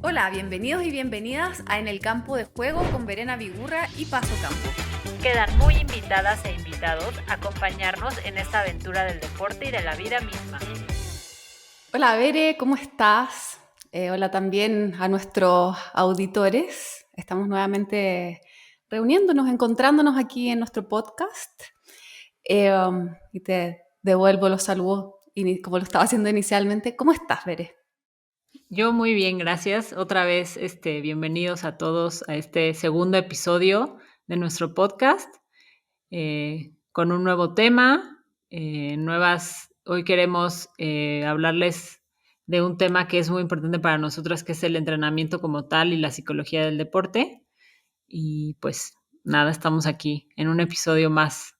Hola, bienvenidos y bienvenidas a En el Campo de Juego con Verena Vigurra y Paso Campo. Quedan muy invitadas e invitados a acompañarnos en esta aventura del deporte y de la vida misma. Hola, Bere, ¿cómo estás? Hola también a nuestros auditores. Estamos nuevamente reuniéndonos, encontrándonos aquí en nuestro podcast. Y te devuelvo los saludos como lo estaba haciendo inicialmente. ¿Cómo estás, Bere? Yo muy bien, gracias. Otra vez, bienvenidos a todos a este segundo episodio de nuestro podcast con un nuevo tema, Hoy queremos hablarles de un tema que es muy importante para nosotras, que es el entrenamiento como tal y la psicología del deporte. Y pues nada, estamos aquí en un episodio más.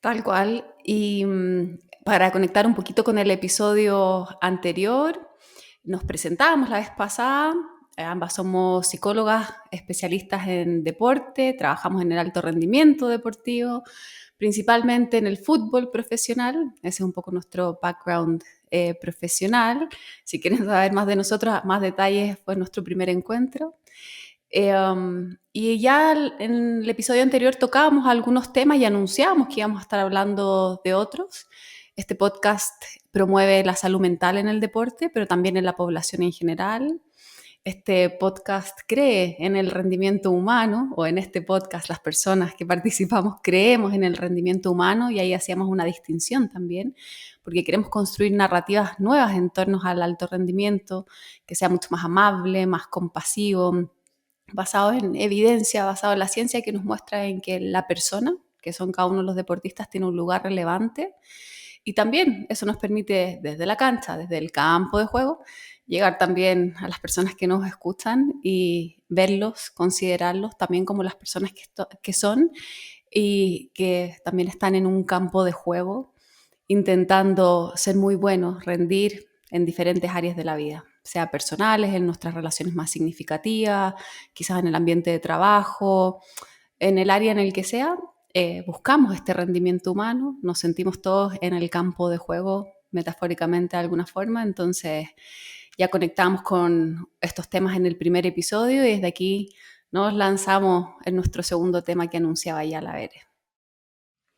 Tal cual. Y para conectar un poquito con el episodio anterior, nos presentábamos la vez pasada. Ambas somos psicólogas especialistas en deporte, trabajamos en el alto rendimiento deportivo, principalmente en el fútbol profesional. Ese es un poco nuestro background profesional. Si quieren saber más de nosotros, más detalles, fue nuestro primer encuentro. Y ya en el episodio anterior tocábamos algunos temas y anunciábamos que íbamos a estar hablando de otros. Este podcast promueve la salud mental en el deporte, pero también en la población en general. Este podcast cree en el rendimiento humano, o en este podcast las personas que participamos creemos en el rendimiento humano, y ahí hacíamos una distinción también, porque queremos construir narrativas nuevas en torno al alto rendimiento, que sea mucho más amable, más compasivo, basado en evidencia, basado en la ciencia, que nos muestra en que la persona, que son cada uno de los deportistas, tiene un lugar relevante. Y también eso nos permite desde la cancha, desde el campo de juego, llegar también a las personas que nos escuchan y verlos, considerarlos también como las personas que son, y que también están en un campo de juego intentando ser muy buenos, rendir en diferentes áreas de la vida, sea personales, en nuestras relaciones más significativas, quizás en el ambiente de trabajo, en el área en el que sea. Buscamos este rendimiento humano, nos sentimos todos en el campo de juego, metafóricamente de alguna forma. Entonces ya conectamos con estos temas en el primer episodio, y desde aquí nos lanzamos en nuestro segundo tema que anunciaba ya la Vere.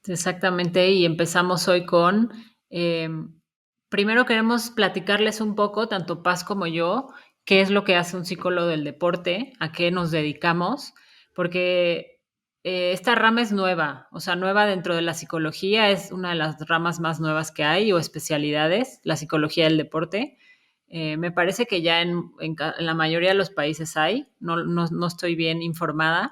Exactamente, y empezamos hoy con, primero queremos platicarles un poco, tanto Paz como yo, qué es lo que hace un psicólogo del deporte, a qué nos dedicamos, porque esta rama es nueva, o sea, nueva dentro de la psicología, es una de las ramas más nuevas que hay, o especialidades, la psicología del deporte. Me parece que ya en la mayoría de los países hay, no estoy bien informada,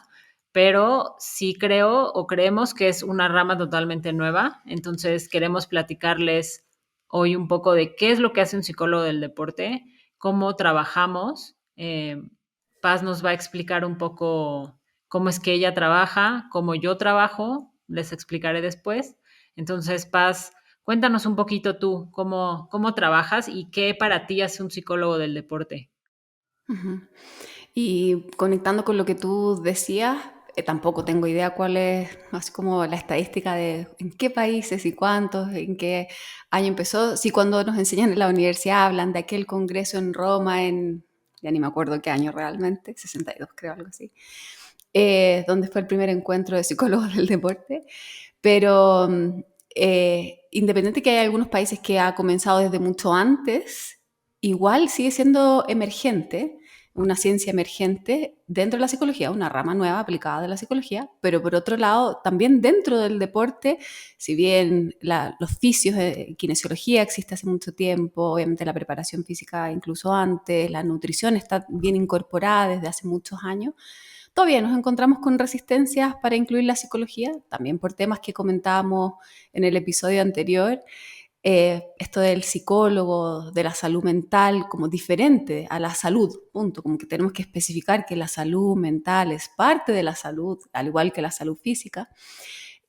pero sí creo o creemos que es una rama totalmente nueva. Entonces queremos platicarles hoy un poco de qué es lo que hace un psicólogo del deporte, cómo trabajamos. Paz nos va a explicar un poco cómo es que ella trabaja, cómo yo trabajo, les explicaré después. Entonces, Paz, cuéntanos un poquito tú cómo trabajas y qué para ti hace un psicólogo del deporte. Uh-huh. Y conectando con lo que tú decías, tampoco tengo idea cuál es, así como la estadística de en qué países y cuántos, en qué año empezó. Si cuando nos enseñan en la universidad hablan de aquel congreso en Roma ya ni me acuerdo qué año realmente, 62 creo, algo así, donde fue el primer encuentro de psicólogos del deporte. Pero independiente que hay algunos países que ha comenzado desde mucho antes, igual sigue siendo emergente, una ciencia emergente dentro de la psicología, una rama nueva aplicada de la psicología. Pero por otro lado, también dentro del deporte, si bien los fisios de kinesiología existe hace mucho tiempo, obviamente la preparación física incluso antes, la nutrición está bien incorporada desde hace muchos años, todavía nos encontramos con resistencias para incluir la psicología, también por temas que comentábamos en el episodio anterior. Esto del psicólogo, de la salud mental, como diferente a la salud, punto. Como que tenemos que especificar que la salud mental es parte de la salud, al igual que la salud física.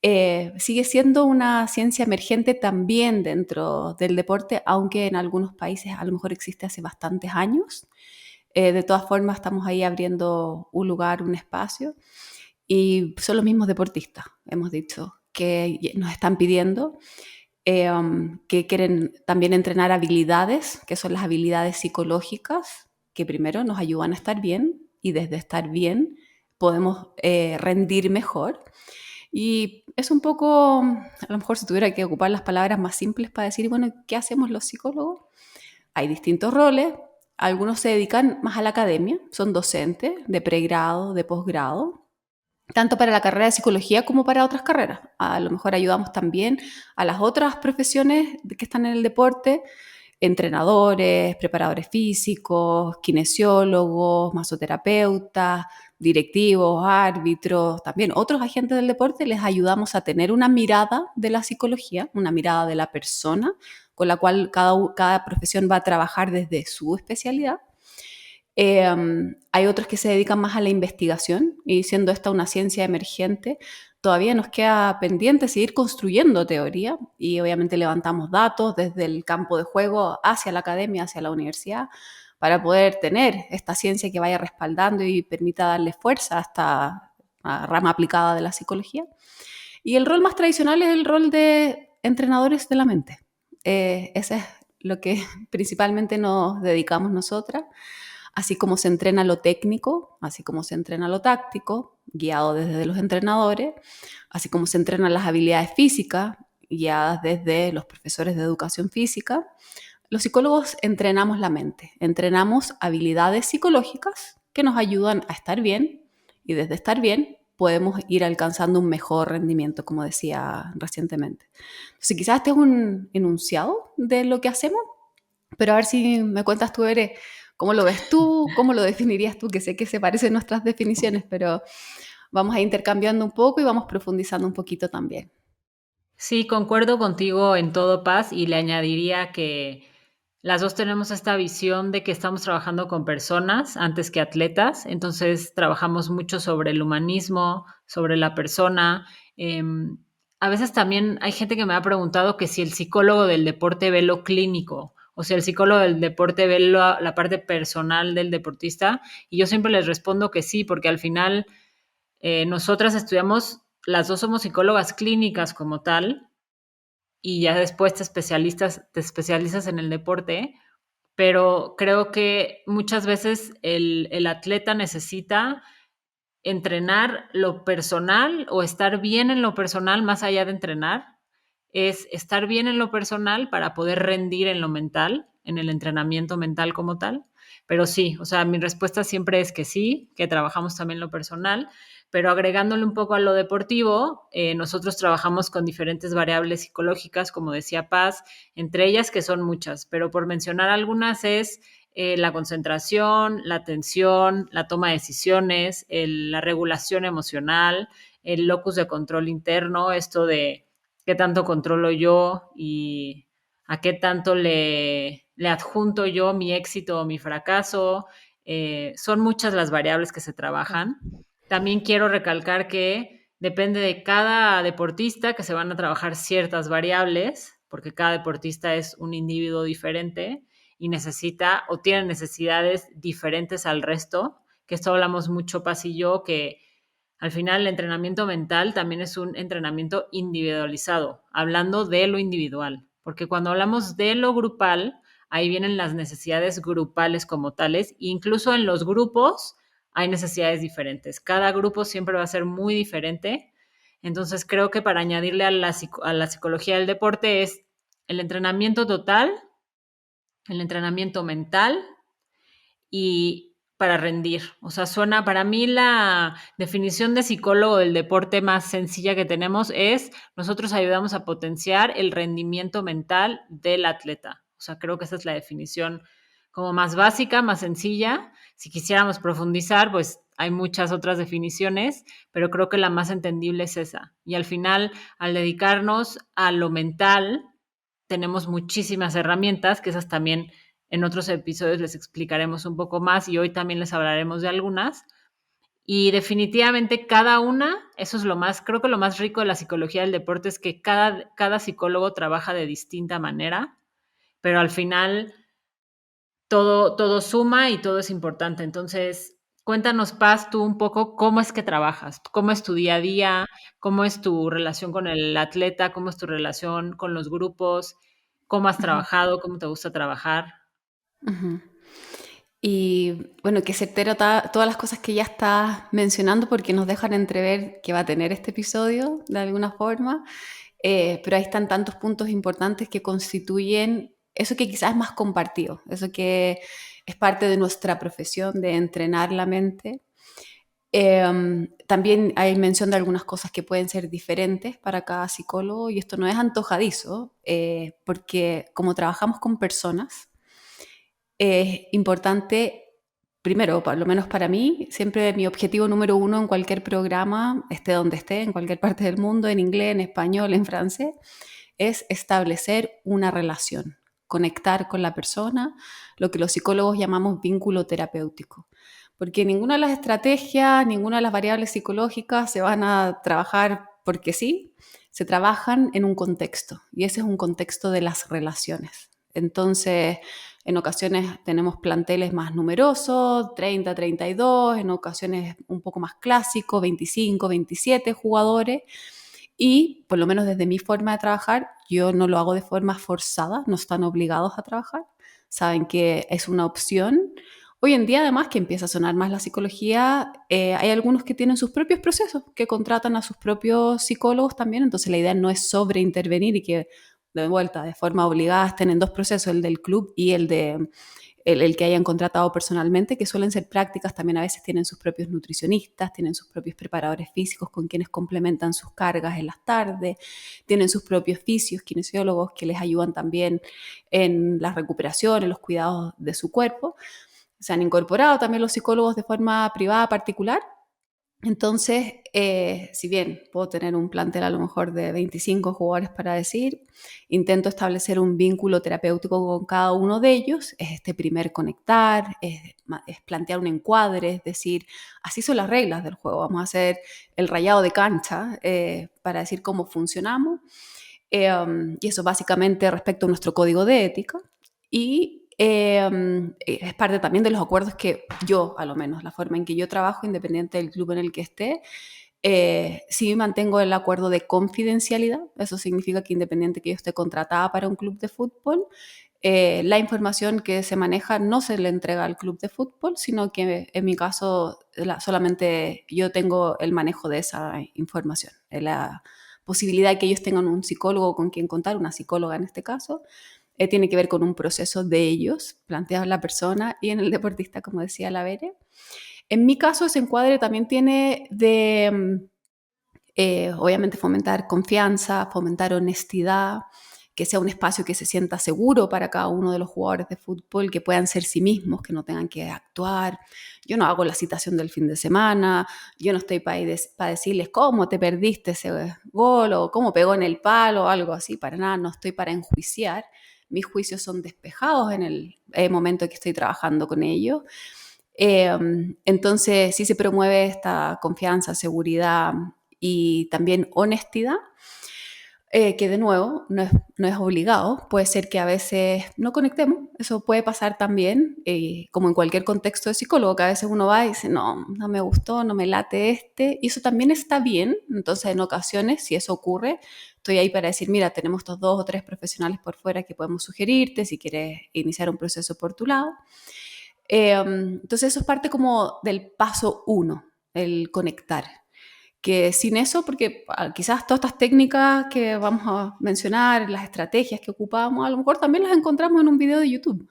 Sigue siendo una ciencia emergente también dentro del deporte, aunque en algunos países a lo mejor existe hace bastantes años. De todas formas, estamos ahí abriendo un lugar, un espacio, y son los mismos deportistas, hemos dicho, que nos están pidiendo, que quieren también entrenar habilidades, que son las habilidades psicológicas, que primero nos ayudan a estar bien y desde estar bien podemos rendir mejor. Y es un poco, a lo mejor si tuviera que ocupar las palabras más simples para decir, bueno, ¿qué hacemos los psicólogos? Hay distintos roles, algunos se dedican más a la academia, son docentes de pregrado, de posgrado, tanto para la carrera de psicología como para otras carreras. A lo mejor ayudamos también a las otras profesiones que están en el deporte, entrenadores, preparadores físicos, kinesiólogos, masoterapeutas, directivos, árbitros, también otros agentes del deporte, les ayudamos a tener una mirada de la psicología, una mirada de la persona, con la cual cada profesión va a trabajar desde su especialidad. Hay otros que se dedican más a la investigación y siendo esta una ciencia emergente, todavía nos queda pendiente seguir construyendo teoría y obviamente levantamos datos desde el campo de juego hacia la academia, hacia la universidad, para poder tener esta ciencia que vaya respaldando y permita darle fuerza a esta rama aplicada de la psicología. Y el rol más tradicional es el rol de entrenadores de la mente. Ese es lo que principalmente nos dedicamos nosotras. Así como se entrena lo técnico, así como se entrena lo táctico, guiado desde los entrenadores, así como se entrenan las habilidades físicas, guiadas desde los profesores de educación física, los psicólogos entrenamos la mente, entrenamos habilidades psicológicas que nos ayudan a estar bien y desde estar bien podemos ir alcanzando un mejor rendimiento, como decía recientemente. Entonces, quizás este es un enunciado de lo que hacemos, pero a ver si me cuentas tú, Ere, cómo lo ves tú, cómo lo definirías tú, que sé que se parecen nuestras definiciones, pero vamos a ir intercambiando un poco y vamos profundizando un poquito también. Sí, concuerdo contigo en todo, Paz, y le añadiría que las dos tenemos esta visión de que estamos trabajando con personas antes que atletas, entonces trabajamos mucho sobre el humanismo, sobre la persona. A veces también hay gente que me ha preguntado que si el psicólogo del deporte ve lo clínico o si el psicólogo del deporte ve la parte personal del deportista, y yo siempre les respondo que sí, porque al final nosotras estudiamos, las dos somos psicólogas clínicas como tal, y ya después te especializas en el deporte, pero creo que muchas veces el atleta necesita entrenar lo personal o estar bien en lo personal más allá de entrenar, es estar bien en lo personal para poder rendir en lo mental, en el entrenamiento mental como tal. Pero sí, o sea, mi respuesta siempre es que sí, que trabajamos también lo personal, pero agregándole un poco a lo deportivo, nosotros trabajamos con diferentes variables psicológicas, como decía Paz, entre ellas que son muchas, pero por mencionar algunas es la concentración, la atención, la toma de decisiones, la regulación emocional, el locus de control interno, esto de qué tanto controlo yo y a qué tanto le adjunto yo mi éxito o mi fracaso. Son muchas las variables que se Claro. trabajan. También quiero recalcar que depende de cada deportista que se van a trabajar ciertas variables, porque cada deportista es un individuo diferente y necesita o tiene necesidades diferentes al resto, que esto hablamos mucho Paz y yo, que al final el entrenamiento mental también es un entrenamiento individualizado, hablando de lo individual, porque cuando hablamos de lo grupal, ahí vienen las necesidades grupales como tales, e incluso en los grupos hay necesidades diferentes. Cada grupo siempre va a ser muy diferente. Entonces creo que para añadirle a la psicología del deporte es el entrenamiento total, el entrenamiento mental y para rendir. O sea, suena, para mí la definición de psicólogo del deporte más sencilla que tenemos es nosotros ayudamos a potenciar el rendimiento mental del atleta. O sea, creo que esa es la definición como más básica, más sencilla. Si quisiéramos profundizar, pues hay muchas otras definiciones, pero creo que la más entendible es esa. Y al final, al dedicarnos a lo mental, tenemos muchísimas herramientas, que esas también en otros episodios les explicaremos un poco más y hoy también les hablaremos de algunas. Y definitivamente cada una, eso es lo más, creo que lo más rico de la psicología del deporte es que cada psicólogo trabaja de distinta manera, pero al final todo suma y todo es importante. Entonces, cuéntanos, Paz, tú un poco cómo es que trabajas, cómo es tu día a día, cómo es tu relación con el atleta, cómo es tu relación con los grupos, cómo has Ujú, trabajado, cómo te gusta trabajar. ujú. Y bueno, que certero todas las cosas que ya estás mencionando porque nos dejan entrever que va a tener este episodio de alguna forma, pero ahí están tantos puntos importantes que constituyen eso que quizás es más compartido, eso que es parte de nuestra profesión de entrenar la mente. También hay mención de algunas cosas que pueden ser diferentes para cada psicólogo y esto no es antojadizo, porque como trabajamos con personas, es importante, primero, por lo menos para mí, siempre mi objetivo número uno en cualquier programa, esté donde esté, en cualquier parte del mundo, en inglés, en español, en francés, es establecer una relación, conectar con la persona, lo que los psicólogos llamamos vínculo terapéutico. Porque ninguna de las estrategias, ninguna de las variables psicológicas se van a trabajar porque sí, se trabajan en un contexto y ese es un contexto de las relaciones. Entonces, en ocasiones tenemos planteles más numerosos, 30, 32, en ocasiones un poco más clásicos, 25, 27 jugadores. Y por lo menos desde mi forma de trabajar, yo no lo hago de forma forzada, no están obligados a trabajar, saben que es una opción. Hoy en día, además, que empieza a sonar más la psicología, hay algunos que tienen sus propios procesos, que contratan a sus propios psicólogos también, entonces la idea no es sobreintervenir y que de vuelta, de forma obligada, estén en dos procesos, el del club y el que hayan contratado personalmente, que suelen ser prácticas, también a veces tienen sus propios nutricionistas, tienen sus propios preparadores físicos con quienes complementan sus cargas en las tardes, tienen sus propios fisios, kinesiólogos que les ayudan también en la recuperación, en los cuidados de su cuerpo. Se han incorporado también los psicólogos de forma privada, particular. Entonces, si bien puedo tener un plantel a lo mejor de 25 jugadores para decir, intento establecer un vínculo terapéutico con cada uno de ellos, es este primer conectar, es plantear un encuadre, es decir, así son las reglas del juego, vamos a hacer el rayado de cancha para decir cómo funcionamos, y eso básicamente respecto a nuestro código de ética, y es parte también de los acuerdos que yo, a lo menos, la forma en que yo trabajo, independiente del club en el que esté, sí mantengo el acuerdo de confidencialidad. Eso significa que independiente que yo esté contratada para un club de fútbol, la información que se maneja no se le entrega al club de fútbol, sino que en mi caso solamente yo tengo el manejo de esa información. La posibilidad de que ellos tengan un psicólogo con quien contar, una psicóloga en este caso, tiene que ver con un proceso de ellos, planteado en la persona y en el deportista, como decía la Bere. En mi caso, ese encuadre también tiene de, obviamente, fomentar confianza, fomentar honestidad, que sea un espacio que se sienta seguro para cada uno de los jugadores de fútbol, que puedan ser sí mismos, que no tengan que actuar. Yo no hago la citación del fin de semana, yo no estoy para decirles cómo te perdiste ese gol o cómo pegó en el palo o algo así, para nada, no estoy para enjuiciar. Mis juicios son despejados en el momento que estoy trabajando con ellos. Entonces sí se promueve esta confianza, seguridad y también honestidad, que de nuevo no es obligado, puede ser que a veces no conectemos, eso puede pasar también, como en cualquier contexto de psicólogo, que a veces uno va y dice, no me gustó, no me late y eso también está bien. Entonces en ocasiones, si eso ocurre, estoy ahí para decir, mira, tenemos estos 2 o 3 profesionales por fuera que podemos sugerirte si quieres iniciar un proceso por tu lado. Entonces eso es parte como del paso 1, el conectar. Que sin eso, porque quizás todas estas técnicas que vamos a mencionar, las estrategias que ocupamos, a lo mejor también las encontramos en un video de YouTube,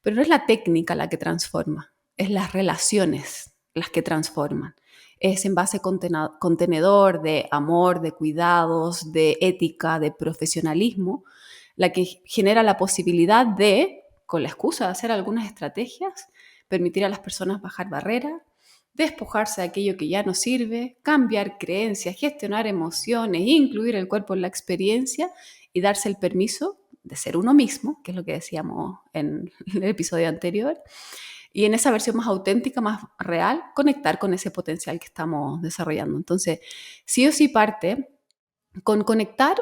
pero no es la técnica la que transforma, es las relaciones las que transforman. Es en base contenedor de amor, de cuidados, de ética, de profesionalismo, la que genera la posibilidad de, con la excusa de hacer algunas estrategias, permitir a las personas bajar barreras, despojarse de aquello que ya no sirve, cambiar creencias, gestionar emociones, incluir el cuerpo en la experiencia y darse el permiso de ser uno mismo, que es lo que decíamos en el episodio anterior, y en esa versión más auténtica, más real, conectar con ese potencial que estamos desarrollando. Entonces, sí o sí parte con conectar,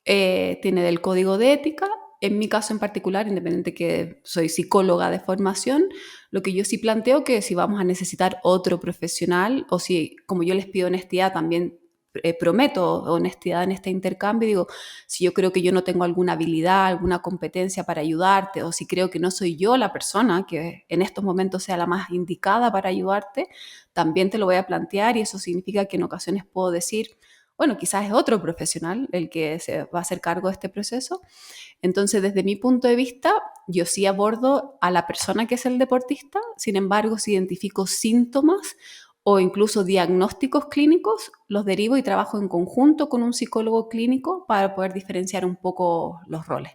tiene del código de ética. En mi caso en particular, independiente que soy psicóloga de formación, lo que yo sí planteo que si vamos a necesitar otro profesional o si, como yo les pido honestidad, también prometo honestidad en este intercambio. Digo, si yo creo que yo no tengo alguna habilidad, alguna competencia para ayudarte, o si creo que no soy yo la persona que en estos momentos sea la más indicada para ayudarte, también te lo voy a plantear, y eso significa que en ocasiones puedo decir, bueno, quizás es otro profesional el que se va a hacer cargo de este proceso. Entonces, desde mi punto de vista, yo sí abordo a la persona que es el deportista. Sin embargo, si identifico síntomas o incluso diagnósticos clínicos, los derivo y trabajo en conjunto con un psicólogo clínico para poder diferenciar un poco los roles.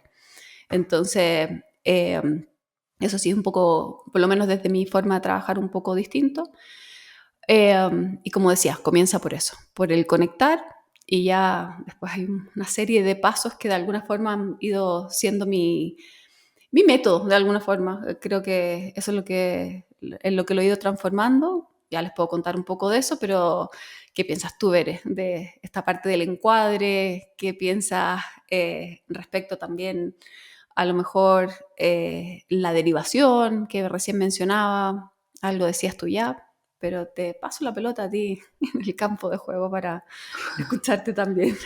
Entonces, eso sí es un poco, por lo menos desde mi forma de trabajar, un poco distinto. Y como decías, comienza por eso, por el conectar, y ya después hay una serie de pasos que de alguna forma han ido siendo mi método, de alguna forma. Creo que eso es en lo que lo he ido transformando. Ya les puedo contar un poco de eso, pero ¿qué piensas tú, Bere, de esta parte del encuadre? ¿Qué piensas respecto también a lo mejor la derivación que recién mencionaba? Algo decías tú ya, pero te paso la pelota a ti en el campo de juego para escucharte también.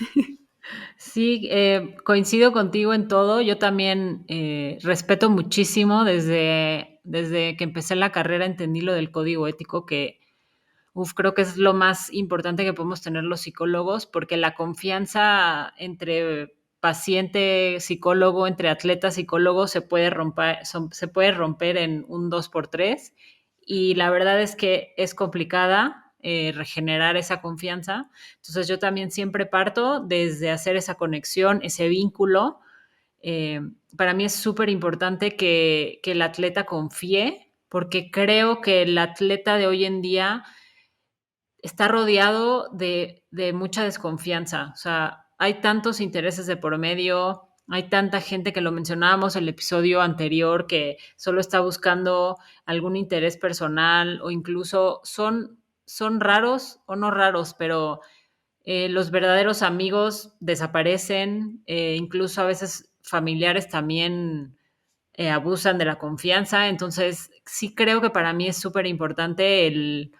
Sí, coincido contigo en todo. Yo también respeto muchísimo desde que empecé la carrera, entendí lo del código ético, que creo que es lo más importante que podemos tener los psicólogos, porque la confianza entre paciente psicólogo, entre atleta psicólogo, se puede romper en un 2x3, y la verdad es que es complicada regenerar esa confianza. Entonces yo también siempre parto desde hacer esa conexión, ese vínculo. Eh, para mí es súper importante que el atleta confíe, porque creo que el atleta de hoy en día está rodeado de mucha desconfianza. O sea, hay tantos intereses de por medio, hay tanta gente, que lo mencionábamos en el episodio anterior, que solo está buscando algún interés personal, o incluso son raros o no raros, pero los verdaderos amigos desaparecen, incluso a veces familiares también abusan de la confianza. Entonces, sí creo que para mí es súper importante el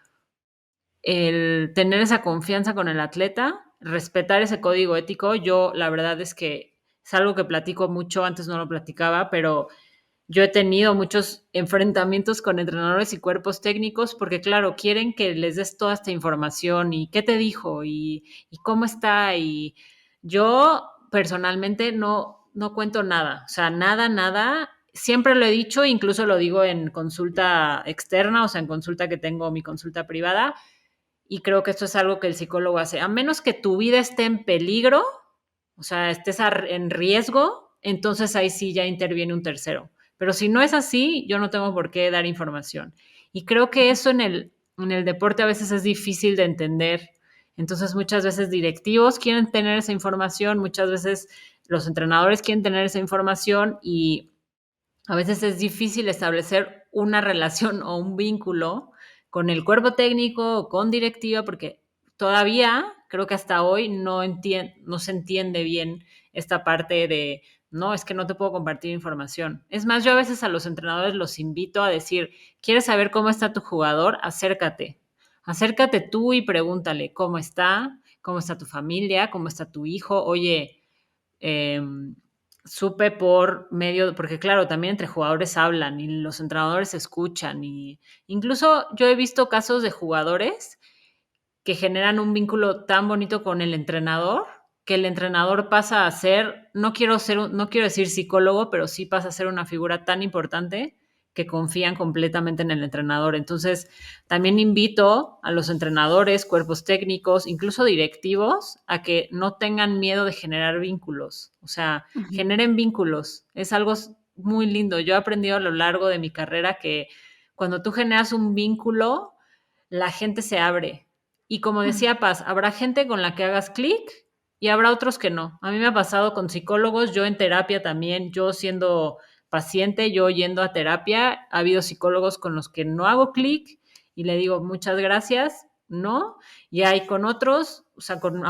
tener esa confianza con el atleta, respetar ese código ético. Yo, la verdad es que es algo que platico mucho, antes no lo platicaba, pero yo he tenido muchos enfrentamientos con entrenadores y cuerpos técnicos, porque claro, quieren que les des toda esta información y qué te dijo y cómo está. Y yo personalmente no cuento nada, o sea, nada, nada. Siempre lo he dicho, incluso lo digo en consulta externa, o sea, en consulta que tengo, mi consulta privada, y creo que esto es algo que el psicólogo hace. A menos que tu vida esté en peligro, o sea, estés en riesgo, entonces ahí sí ya interviene un tercero. Pero si no es así, yo no tengo por qué dar información. Y creo que eso en el deporte a veces es difícil de entender. Entonces muchas veces directivos quieren tener esa información, muchas veces los entrenadores quieren tener esa información, y a veces es difícil establecer una relación o un vínculo con el cuerpo técnico o con directiva, porque todavía creo que hasta hoy no se entiende bien esta parte de, no, es que no te puedo compartir información. Es más, yo a veces a los entrenadores los invito a decir, ¿quieres saber cómo está tu jugador? Acércate. Acércate tú y pregúntale cómo está tu familia, cómo está tu hijo. Oye, eh, supe por medio, porque claro, también entre jugadores hablan y los entrenadores escuchan, y incluso yo he visto casos de jugadores que generan un vínculo tan bonito con el entrenador, que el entrenador pasa a ser, no quiero decir psicólogo, pero sí pasa a ser una figura tan importante que confían completamente en el entrenador. Entonces, también invito a los entrenadores, cuerpos técnicos, incluso directivos, a que no tengan miedo de generar vínculos. O sea, Ujú. generen vínculos. Es algo muy lindo. Yo he aprendido a lo largo de mi carrera que cuando tú generas un vínculo, la gente se abre. Y como decía Paz, habrá gente con la que hagas clic y habrá otros que no. A mí me ha pasado con psicólogos, yo en terapia también, yo siendo paciente, yo yendo a terapia, ha habido psicólogos con los que no hago clic y le digo muchas gracias, no. Y hay con otros, o sea, con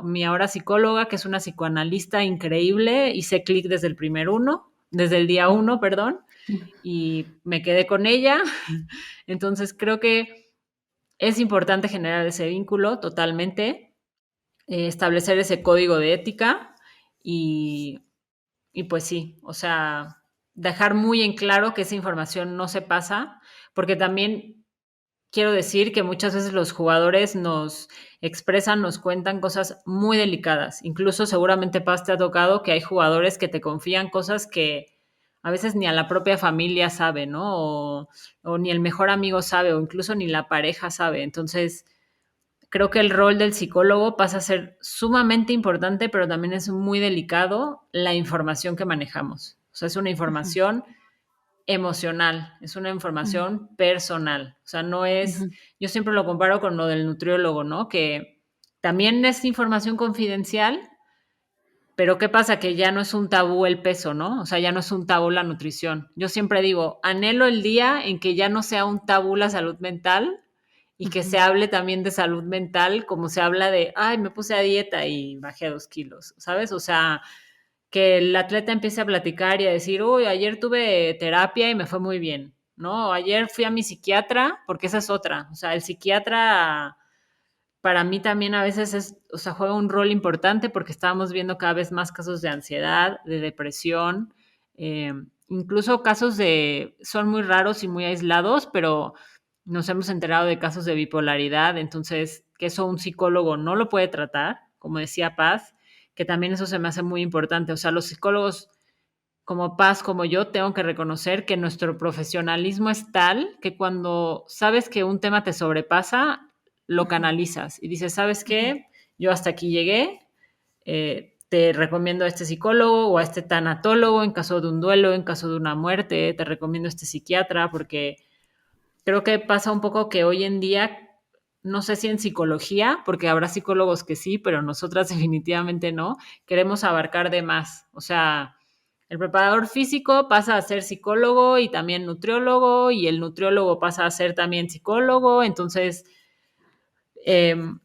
mi ahora psicóloga, que es una psicoanalista increíble, hice clic desde el día uno, perdón, y me quedé con ella. Entonces creo que es importante generar ese vínculo totalmente. establecer ese código de ética y, y pues sí, o sea, dejar muy en claro que esa información no se pasa, porque también quiero decir que muchas veces los jugadores nos expresan, nos cuentan cosas muy delicadas. Incluso seguramente Paz te ha tocado que hay jugadores que te confían cosas que a veces ni a la propia familia sabe, ¿no? O ni el mejor amigo sabe, o incluso ni la pareja sabe. Entonces, creo que el rol del psicólogo pasa a ser sumamente importante, pero también es muy delicado la información que manejamos. O sea, es una Ujú, información emocional, es una ujú, información personal. O sea, no es, ujú, yo siempre lo comparo con lo del nutriólogo, ¿no? Que también es información confidencial, pero ¿qué pasa? Que ya no es un tabú el peso, ¿no? O sea, ya no es un tabú la nutrición. Yo siempre digo, anhelo el día en que ya no sea un tabú la salud mental y que se ujú. hable también de salud mental como se habla de, ay, me puse a dieta y bajé 2 kilos, ¿sabes? O sea, que el atleta empiece a platicar y a decir, uy, ayer tuve terapia y me fue muy bien, ¿no? Ayer fui a mi psiquiatra, porque esa es otra. O sea, el psiquiatra para mí también a veces es, o sea, juega un rol importante porque estábamos viendo cada vez más casos de ansiedad, de depresión, eh, incluso casos de, son muy raros y muy aislados, pero nos hemos enterado de casos de bipolaridad, entonces que eso un psicólogo no lo puede tratar, como decía Paz, que también eso se me hace muy importante. O sea, los psicólogos como Paz, como yo, tengo que reconocer que nuestro profesionalismo es tal que cuando sabes que un tema te sobrepasa, lo Ujú, canalizas y dices, ¿sabes ujú. qué? Yo hasta aquí llegué, te recomiendo a este psicólogo o a este tanatólogo en caso de un duelo, en caso de una muerte, te recomiendo a este psiquiatra porque creo que pasa un poco que hoy en día, no sé si en psicología, porque habrá psicólogos que sí, pero nosotras definitivamente no, queremos abarcar de más. O sea, el preparador físico pasa a ser psicólogo y también nutriólogo, y el nutriólogo pasa a ser también psicólogo. Entonces,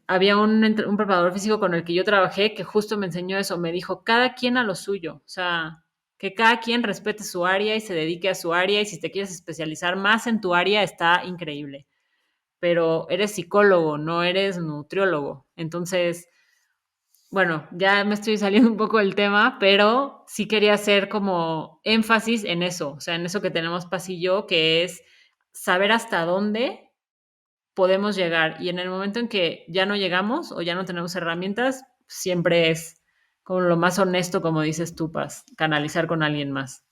había un preparador físico con el que yo trabajé que justo me enseñó eso, me dijo, cada quien a lo suyo, o sea, que cada quien respete su área y se dedique a su área, y si te quieres especializar más en tu área, está increíble, pero eres psicólogo, no eres nutriólogo. Entonces, bueno, ya me estoy saliendo un poco del tema, pero sí quería hacer como énfasis en eso, o sea, en eso que tenemos Paz y yo, que es saber hasta dónde podemos llegar. Y en el momento en que ya no llegamos o ya no tenemos herramientas, siempre es como lo más honesto, como dices tú, Paz, canalizar con alguien más.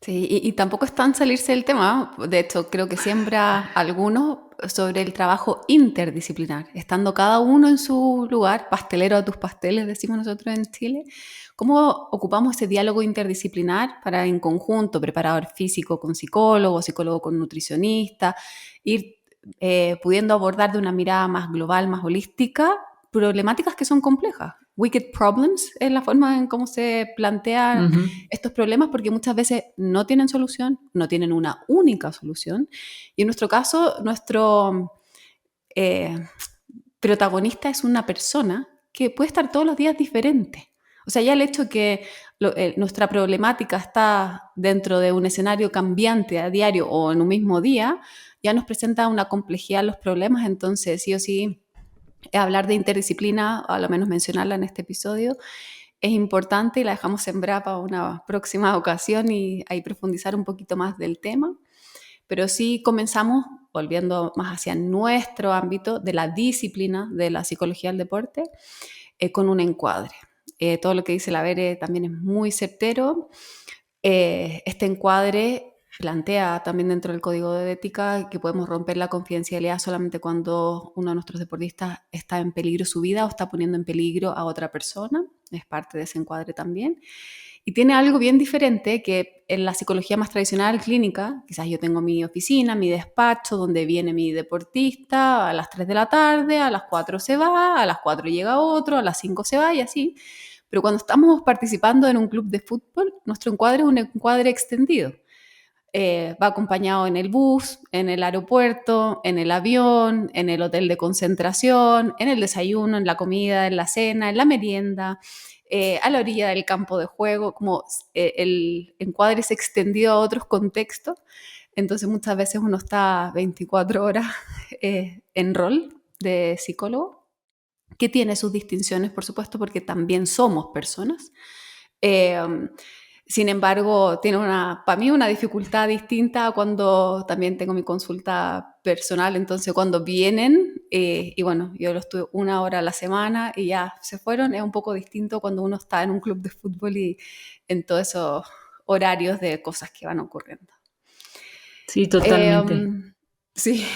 Sí, y tampoco es tan salirse del tema. De hecho, creo que siembra algunos sobre el trabajo interdisciplinar, estando cada uno en su lugar, pastelero a tus pasteles, decimos nosotros en Chile. ¿Cómo ocupamos ese diálogo interdisciplinar para en conjunto, preparador físico con psicólogo, psicólogo con nutricionista, ir pudiendo abordar de una mirada más global, más holística, problemáticas que son complejas? Wicked problems es la forma en cómo se plantea Ujú. estos problemas porque muchas veces no tienen solución, no tienen una única solución. Y en nuestro caso, nuestro eh, protagonista es una persona que puede estar todos los días diferente. O sea, ya el hecho que nuestra problemática está dentro de un escenario cambiante a diario o en un mismo día, ya nos presenta una complejidad en los problemas, entonces sí o sí hablar de interdisciplina, o a lo menos mencionarla en este episodio, es importante y la dejamos sembrar para una próxima ocasión y ahí profundizar un poquito más del tema. Pero sí comenzamos, volviendo más hacia nuestro ámbito de la disciplina de la psicología del deporte, con un encuadre. Todo lo que dice la Vere también es muy certero. Este encuadre plantea también dentro del código de ética que podemos romper la confidencialidad solamente cuando uno de nuestros deportistas está en peligro su vida o está poniendo en peligro a otra persona. Es parte de ese encuadre también. Y tiene algo bien diferente que en la psicología más tradicional clínica, quizás yo tengo mi oficina, mi despacho, donde viene mi deportista a las 3 de la tarde, a las 4 se va, a las 4 llega otro, a las 5 se va y así. Pero cuando estamos participando en un club de fútbol, nuestro encuadre es un encuadre extendido. Va acompañado en el bus, en el aeropuerto, en el avión, en el hotel de concentración, en el desayuno, en la comida, en la cena, en la merienda, a la orilla del campo de juego, como el encuadre es extendido a otros contextos. Entonces muchas veces uno está 24 horas en rol de psicólogo que tiene sus distinciones, por supuesto, porque también somos personas. Eh, Sin embargo, tiene para mí una dificultad distinta cuando también tengo mi consulta personal. Entonces, cuando vienen, y bueno, yo los tuve 1 hora a la semana y ya se fueron, es un poco distinto cuando uno está en un club de fútbol y en todos esos horarios de cosas que van ocurriendo. Sí, totalmente. Sí,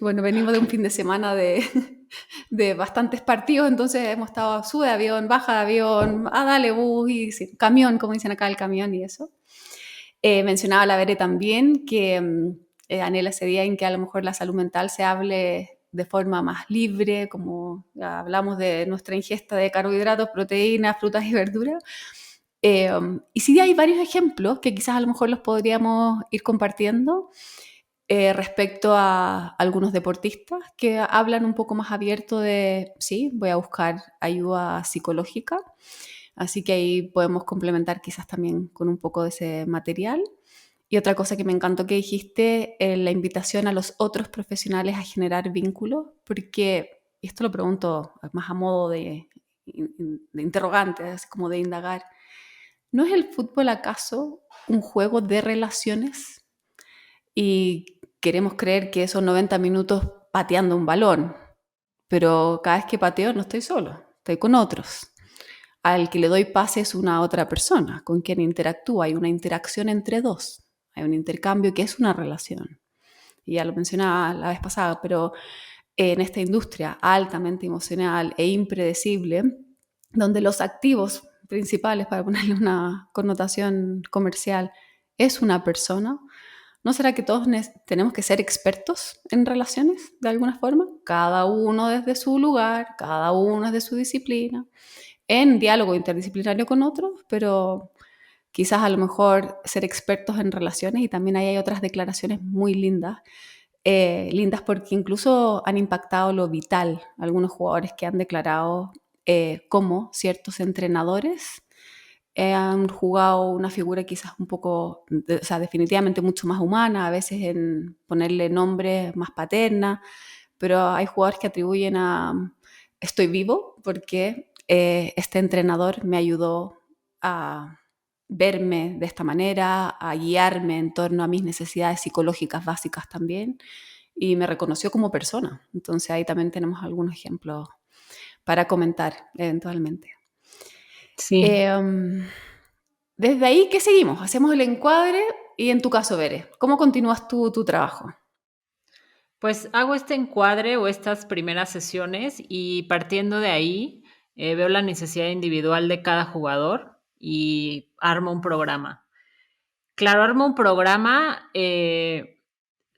bueno, venimos de un fin de semana de bastantes partidos, entonces hemos estado sube de avión, baja de avión, dale bus y sí, camión, como dicen acá, el camión y eso. Mencionaba la Bere también que anhela ese día en que a lo mejor la salud mental se hable de forma más libre, como ya hablamos de nuestra ingesta de carbohidratos, proteínas, frutas y verduras. Y sí hay varios ejemplos que quizás a lo mejor los podríamos ir compartiendo respecto a algunos deportistas que hablan un poco más abierto de, sí, voy a buscar ayuda psicológica, así que ahí podemos complementar quizás también con un poco de ese material. Y otra cosa que me encantó que dijiste, la invitación a los otros profesionales a generar vínculos, porque, y esto lo pregunto más a modo de interrogante, así como de indagar, ¿no es el fútbol acaso un juego de relaciones? Y queremos creer que son 90 minutos pateando un balón, pero cada vez que pateo no estoy solo, estoy con otros. Al que le doy pase es una otra persona con quien interactúa, hay una interacción entre dos, hay un intercambio que es una relación. Y ya lo mencionaba la vez pasada, pero en esta industria altamente emocional e impredecible, donde los activos principales, para ponerle una connotación comercial, es una persona, ¿no será que todos tenemos que ser expertos en relaciones de alguna forma? Cada uno desde su lugar, cada uno desde su disciplina, en diálogo interdisciplinario con otros, pero quizás a lo mejor ser expertos en relaciones. Y también ahí hay otras declaraciones muy lindas, lindas porque incluso han impactado lo vital. Algunos jugadores que han declarado cómo ciertos entrenadores han jugado una figura quizás un poco, o sea, definitivamente mucho más humana, a veces en ponerle nombres más paterna, pero hay jugadores que atribuyen a estoy vivo porque este entrenador me ayudó a verme de esta manera, a guiarme en torno a mis necesidades psicológicas básicas también y me reconoció como persona. Entonces ahí también tenemos algunos ejemplos para comentar eventualmente. Sí. Eh, Desde ahí, ¿qué seguimos? Hacemos el encuadre y en tu caso, Bere, ¿cómo continúas tu trabajo? Pues hago este encuadre o estas primeras sesiones y partiendo de ahí veo la necesidad individual de cada jugador y armo un programa. Claro, armo un programa,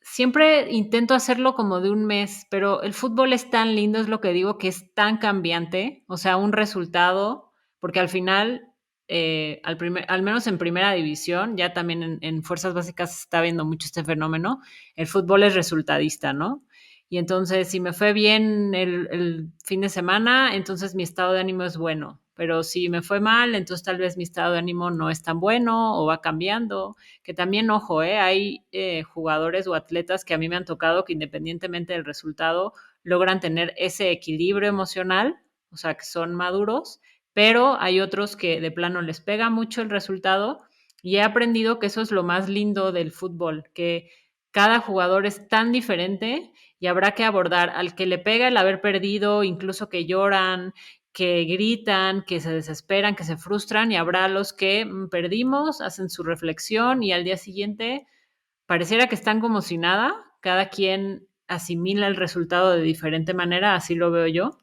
siempre intento hacerlo como de un mes, pero el fútbol es tan lindo, es lo que digo, que es tan cambiante, o sea, un resultado, porque al final, al menos en primera división, ya también en fuerzas básicas se está viendo mucho este fenómeno, el fútbol es resultadista, ¿no? Y entonces, si me fue bien el fin de semana, entonces mi estado de ánimo es bueno. Pero si me fue mal, entonces tal vez mi estado de ánimo no es tan bueno o va cambiando. Que también, ojo, hay jugadores o atletas que a mí me han tocado que independientemente del resultado logran tener ese equilibrio emocional, o sea, que son maduros, pero hay otros que de plano les pega mucho el resultado y he aprendido que eso es lo más lindo del fútbol, que cada jugador es tan diferente y habrá que abordar al que le pega el haber perdido, incluso que lloran, que gritan, que se desesperan, que se frustran y habrá los que perdimos, hacen su reflexión y al día siguiente pareciera que están como si nada, cada quien asimila el resultado de diferente manera, así lo veo yo.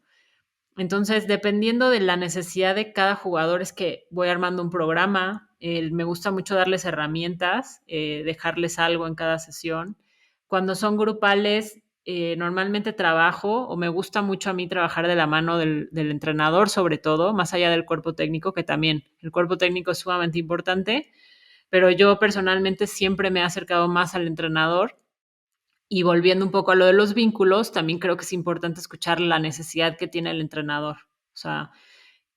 Entonces, dependiendo de la necesidad de cada jugador, es que voy armando un programa. Me gusta mucho darles herramientas, dejarles algo en cada sesión. Cuando son grupales, normalmente trabajo o me gusta mucho a mí trabajar de la mano del entrenador, sobre todo, más allá del cuerpo técnico, que también el cuerpo técnico es sumamente importante, pero yo personalmente siempre me he acercado más al entrenador y volviendo un poco a lo de los vínculos, también creo que es importante escuchar la necesidad que tiene el entrenador. O sea,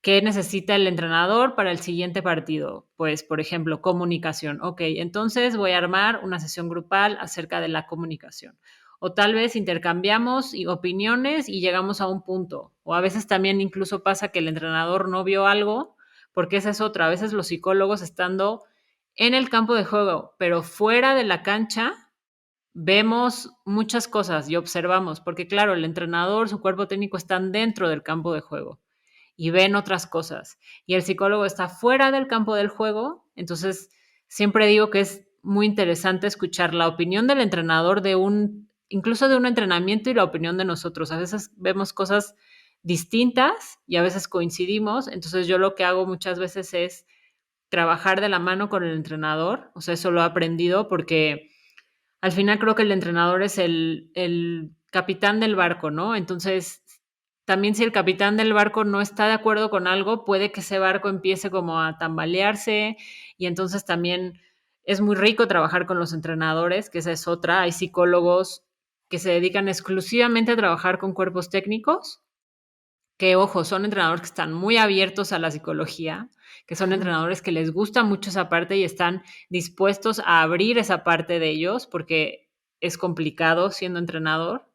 ¿qué necesita el entrenador para el siguiente partido? Pues, por ejemplo, comunicación. Ok, entonces voy a armar una sesión grupal acerca de la comunicación. o tal vez intercambiamos opiniones y llegamos a un punto. O a veces también incluso pasa que el entrenador no vio algo, porque esa es otra. A veces los psicólogos estando en el campo de juego, pero fuera de la cancha, vemos muchas cosas y observamos, porque claro, el entrenador, su cuerpo técnico están dentro del campo de juego y ven otras cosas. Y el psicólogo está fuera del campo del juego, entonces siempre digo que es muy interesante escuchar la opinión del entrenador incluso de un entrenamiento y la opinión de nosotros. A veces vemos cosas distintas y a veces coincidimos, entonces yo lo que hago muchas veces es trabajar de la mano con el entrenador, o sea, eso lo he aprendido porque al final creo que el entrenador es el capitán del barco, ¿no? Entonces, también si el capitán del barco no está de acuerdo con algo, puede que ese barco empiece como a tambalearse y entonces también es muy rico trabajar con los entrenadores, que esa es otra. Hay psicólogos que se dedican exclusivamente a trabajar con cuerpos técnicos que, ojo, son entrenadores que están muy abiertos a la psicología, que son entrenadores que les gusta mucho esa parte y están dispuestos a abrir esa parte de ellos, porque es complicado siendo entrenador,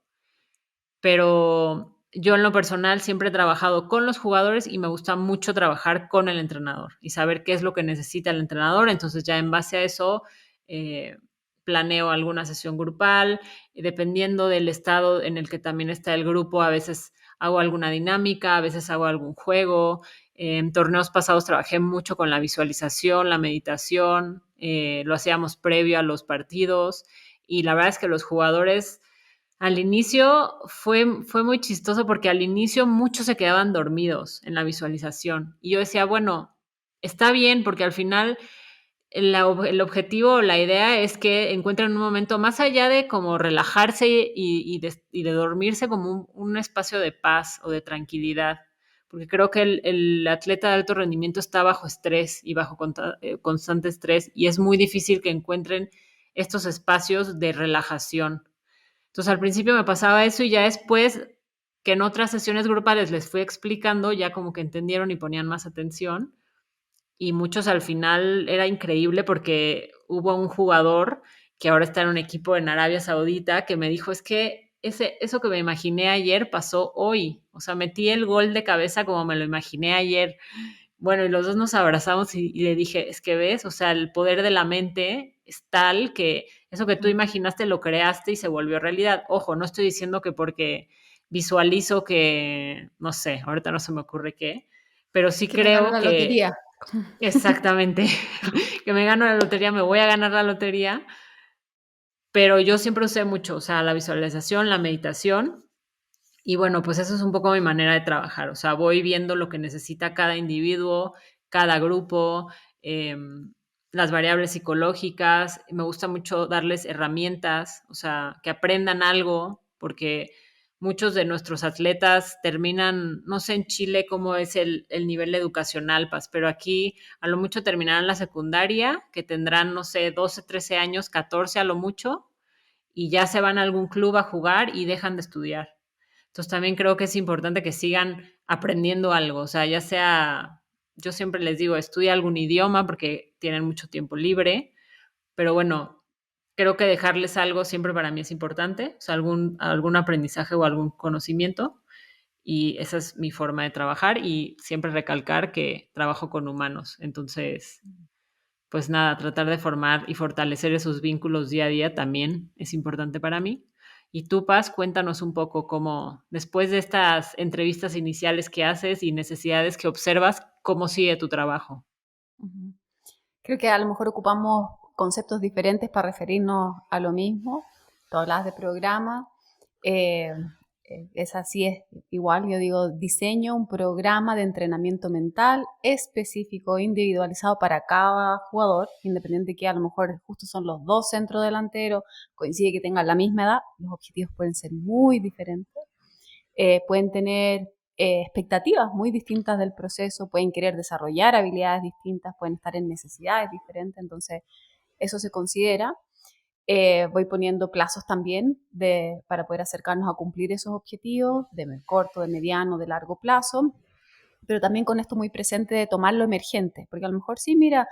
pero yo en lo personal siempre he trabajado con los jugadores y me gusta mucho trabajar con el entrenador y saber qué es lo que necesita el entrenador. Entonces ya en base a eso eh, planeo alguna sesión grupal, y dependiendo del estado en el que también está el grupo, a veces hago alguna dinámica, a veces hago algún juego. En torneos pasados trabajé mucho con la visualización, la meditación, lo hacíamos previo a los partidos y la verdad es que los jugadores al inicio fue muy chistoso porque al inicio muchos se quedaban dormidos en la visualización. Y yo decía, bueno, está bien porque al final el objetivo, la idea es que encuentren un momento más allá de como relajarse y de dormirse como un espacio de paz o de tranquilidad. Porque creo que el atleta de alto rendimiento está bajo estrés y bajo constante estrés y es muy difícil que encuentren estos espacios de relajación. Entonces al principio me pasaba eso y ya después que en otras sesiones grupales les fui explicando, ya como que entendieron y ponían más atención. Y muchos al final era increíble porque hubo un jugador que ahora está en un equipo en Arabia Saudita que me dijo, es que eso que me imaginé ayer pasó hoy. O sea, metí el gol de cabeza como me lo imaginé ayer. Bueno, y los dos nos abrazamos y le dije, es que ves, o sea, el poder de la mente es tal que eso que tú imaginaste lo creaste y se volvió realidad. Ojo, no estoy diciendo que porque visualizo que, no sé, ahorita no se me ocurre qué, pero sí Que me gano creo la que lotería. exactamente, que me gano la lotería, me voy a ganar la lotería, pero yo siempre usé mucho, o sea, la visualización, la meditación, y bueno, pues eso es un poco mi manera de trabajar. O sea, voy viendo lo que necesita cada individuo, cada grupo, las variables psicológicas. Me gusta mucho darles herramientas, o sea, que aprendan algo, porque muchos de nuestros atletas terminan, no sé en Chile cómo es el nivel educacional, Paz, pero aquí a lo mucho terminarán la secundaria, que tendrán, no sé, 12, 13 años, 14 a lo mucho, y ya se van a algún club a jugar y dejan de estudiar. Entonces también creo que es importante que sigan aprendiendo algo, o sea, ya sea, yo siempre les digo, estudia algún idioma porque tienen mucho tiempo libre, pero bueno, creo que dejarles algo siempre para mí es importante, o sea, algún aprendizaje o algún conocimiento, y esa es mi forma de trabajar y siempre recalcar que trabajo con humanos, entonces pues nada, tratar de formar y fortalecer esos vínculos día a día también es importante para mí. Y tú, Paz, cuéntanos un poco cómo, después de estas entrevistas iniciales que haces y necesidades que observas, cómo sigue tu trabajo. Ujú. Creo que a lo mejor ocupamos conceptos diferentes para referirnos a lo mismo. Tú hablas de programa, eh, es así, es igual, yo digo, diseño un programa de entrenamiento mental específico, individualizado para cada jugador, independiente que a lo mejor justo son los dos centros delanteros, coincide que tengan la misma edad, los objetivos pueden ser muy diferentes, pueden tener expectativas muy distintas del proceso, pueden querer desarrollar habilidades distintas, pueden estar en necesidades diferentes, entonces eso se considera. Voy poniendo plazos también para poder acercarnos a cumplir esos objetivos de corto, de mediano, de largo plazo, pero también con esto muy presente de tomar lo emergente, porque a lo mejor sí, mira,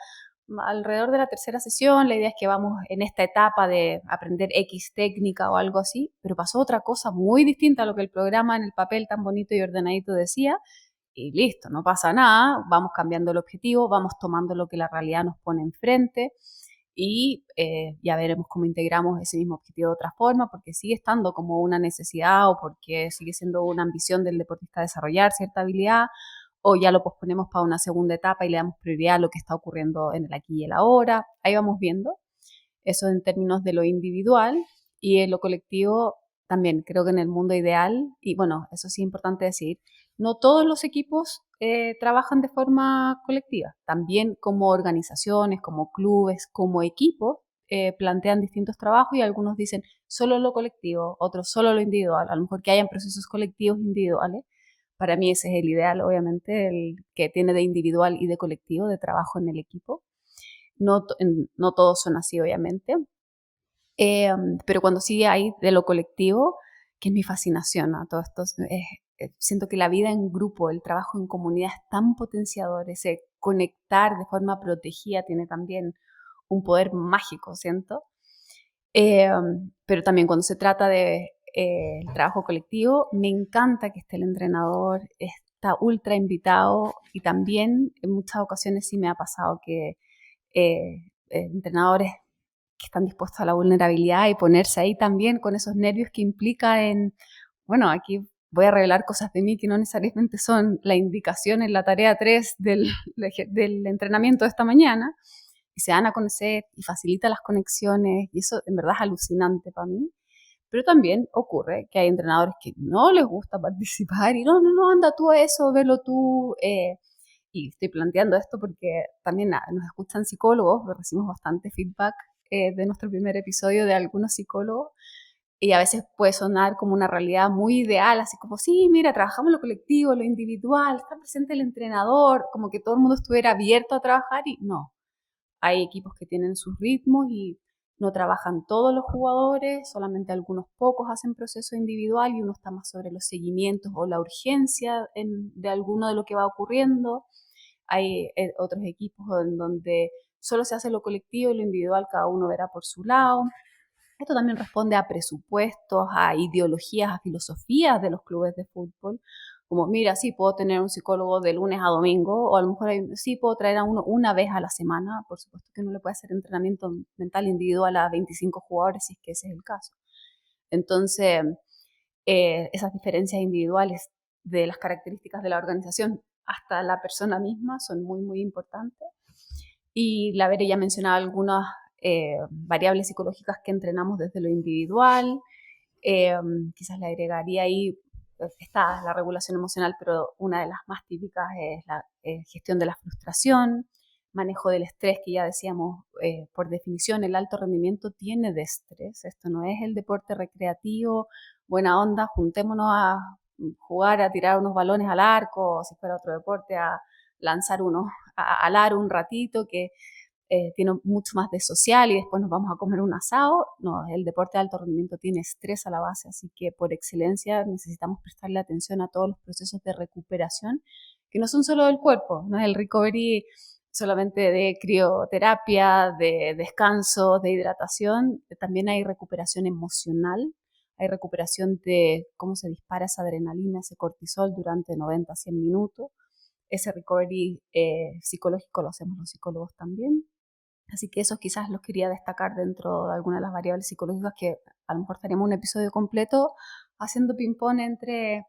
alrededor de la tercera sesión, la idea es que vamos en esta etapa de aprender X técnica o algo así, pero pasó otra cosa muy distinta a lo que el programa en el papel tan bonito y ordenadito decía, y listo, no pasa nada, vamos cambiando el objetivo, vamos tomando lo que la realidad nos pone enfrente y ya veremos cómo integramos ese mismo objetivo de otra forma, porque sigue estando como una necesidad o porque sigue siendo una ambición del deportista desarrollar cierta habilidad, o ya lo posponemos para una segunda etapa y le damos prioridad a lo que está ocurriendo en el aquí y el ahora. Ahí vamos viendo. Eso en términos de lo individual y en lo colectivo también. Creo que en el mundo ideal, y bueno, eso sí es importante decir, no todos los equipos trabajan de forma colectiva. También como organizaciones, como clubes, como equipos, plantean distintos trabajos y algunos dicen solo lo colectivo, otros solo lo individual. A lo mejor que hayan procesos colectivos individuales. Para mí ese es el ideal, obviamente, el que tiene de individual y de colectivo, de trabajo en el equipo. No, no todos son así, obviamente, pero cuando sigue ahí de lo colectivo, que es mi fascinación a todo esto, siento que la vida en grupo, el trabajo en comunidad es tan potenciador, ese conectar de forma protegida tiene también un poder mágico, siento. Pero también cuando se trata de el trabajo colectivo, me encanta que esté el entrenador, está ultra invitado y también en muchas ocasiones sí me ha pasado que entrenadores que están dispuestos a la vulnerabilidad y ponerse ahí también con esos nervios que implica en, bueno, aquí voy a revelar cosas de mí que no necesariamente son la indicación en la tarea 3 del entrenamiento de esta mañana, y se dan a conocer y facilita las conexiones, y eso en verdad es alucinante para mí. Pero también ocurre que hay entrenadores que no les gusta participar y no, anda tú a eso, velo tú. Y estoy planteando esto porque también nos escuchan psicólogos, recibimos bastante feedback de nuestro primer episodio de algunos psicólogos y a veces puede sonar como una realidad muy ideal, así como, sí, mira, trabajamos lo colectivo, lo individual, está presente el entrenador, como que todo el mundo estuviera abierto a trabajar y no. Hay equipos que tienen sus ritmos y no trabajan todos los jugadores, solamente algunos pocos hacen proceso individual y uno está más sobre los seguimientos o la urgencia de alguno de lo que va ocurriendo. Hay otros equipos en donde solo se hace lo colectivo y lo individual cada uno verá por su lado. Esto también responde a presupuestos, a ideologías, a filosofías de los clubes de fútbol. Como, mira, sí, puedo tener un psicólogo de lunes a domingo, o a lo mejor sí puedo traer a uno una vez a la semana. Por supuesto que no le puede hacer entrenamiento mental individual a 25 jugadores, si es que ese es el caso. Entonces, esas diferencias individuales de las características de la organización hasta la persona misma son muy, muy importantes. Y la Bere ya mencionaba algunas variables psicológicas que entrenamos desde lo individual. Quizás le agregaría ahí, está la regulación emocional, pero una de las más típicas es la gestión de la frustración, manejo del estrés, que ya decíamos, por definición, el alto rendimiento tiene de estrés. Esto no es el deporte recreativo, buena onda, juntémonos a jugar, a tirar unos balones al arco, o si fuera otro deporte, a lanzar unos al aro un ratito, que tiene mucho más de social y después nos vamos a comer un asado. No, el deporte de alto rendimiento tiene estrés a la base, así que por excelencia necesitamos prestarle atención a todos los procesos de recuperación, que no son solo del cuerpo, no es el recovery solamente de crioterapia, de descanso, de hidratación, también hay recuperación emocional, hay recuperación de cómo se dispara esa adrenalina, ese cortisol durante 90 a 100 minutos. Ese recovery psicológico lo hacemos los psicólogos también. Así que esos quizás los quería destacar dentro de algunas de las variables psicológicas que a lo mejor estaríamos un episodio completo haciendo ping-pong entre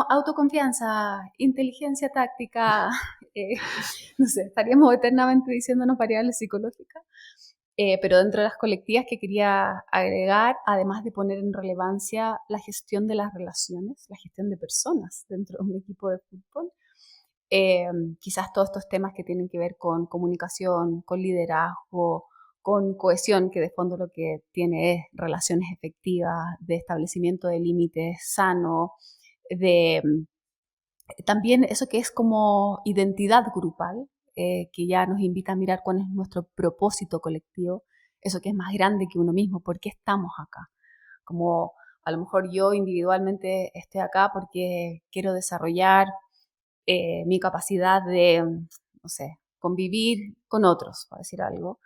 autoconfianza, inteligencia táctica, eh, no sé, estaríamos eternamente diciéndonos variables psicológicas. Pero dentro de las colectivas que quería agregar, además de poner en relevancia la gestión de las relaciones, la gestión de personas dentro de un equipo de fútbol, eh, quizás todos estos temas que tienen que ver con comunicación, con liderazgo, con cohesión, que de fondo lo que tiene es relaciones efectivas, de establecimiento de límites sano, de también eso que es como identidad grupal, que ya nos invita a mirar cuál es nuestro propósito colectivo, eso que es más grande que uno mismo, ¿por qué estamos acá? Como a lo mejor yo individualmente estoy acá porque quiero desarrollar mi capacidad de, no sé, convivir con otros, para decir algo,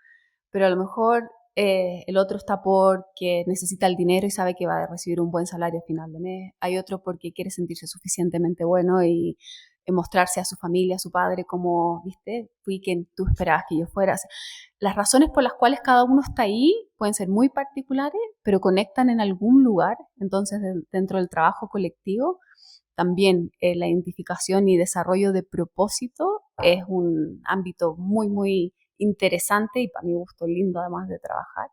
pero a lo mejor el otro está porque necesita el dinero y sabe que va a recibir un buen salario a final de mes. Hay otro porque quiere sentirse suficientemente bueno y mostrarse a su familia, a su padre, como, viste, fui quien tú esperabas que yo fuera. O sea, las razones por las cuales cada uno está ahí pueden ser muy particulares, pero conectan en algún lugar. Entonces, dentro del trabajo colectivo, también la identificación y desarrollo de propósito es un ámbito muy, muy interesante y para mi gusto lindo además de trabajar,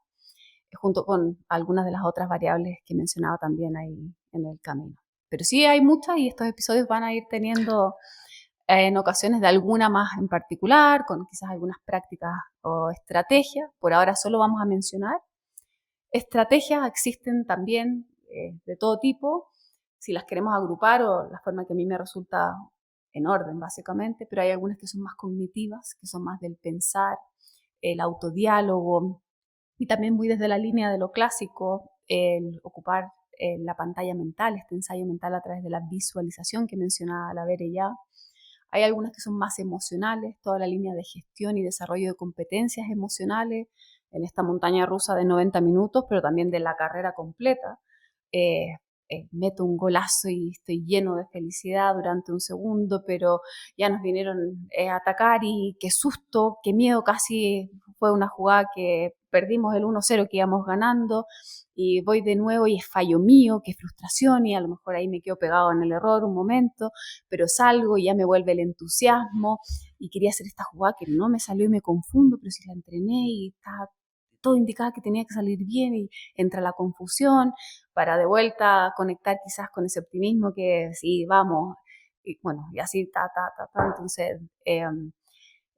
junto con algunas de las otras variables que mencionaba también ahí en el camino. Pero sí hay muchas y estos episodios van a ir teniendo en ocasiones de alguna más en particular, con quizás algunas prácticas o estrategias. Por ahora solo vamos a mencionar. Estrategias existen también de todo tipo, si las queremos agrupar o la forma que a mí me resulta en orden básicamente, pero hay algunas que son más cognitivas, que son más del pensar, el autodiálogo, y también muy desde la línea de lo clásico, el ocupar la pantalla mental, este ensayo mental a través de la visualización que mencionaba la Bere ya. Hay algunas que son más emocionales, toda la línea de gestión y desarrollo de competencias emocionales en esta montaña rusa de 90 minutos, pero también de la carrera completa. Eh, Meto un golazo y estoy lleno de felicidad durante un segundo, pero ya nos vinieron a atacar y qué susto, qué miedo, casi fue una jugada que perdimos el 1-0 que íbamos ganando y voy de nuevo y es fallo mío, qué frustración y a lo mejor ahí me quedo pegado en el error un momento, pero salgo y ya me vuelve el entusiasmo y quería hacer esta jugada que no me salió y me confundo, pero si la entrené y estaba todo indicaba que tenía que salir bien y entra la confusión para de vuelta conectar quizás con ese optimismo que sí, vamos, y bueno, y así, entonces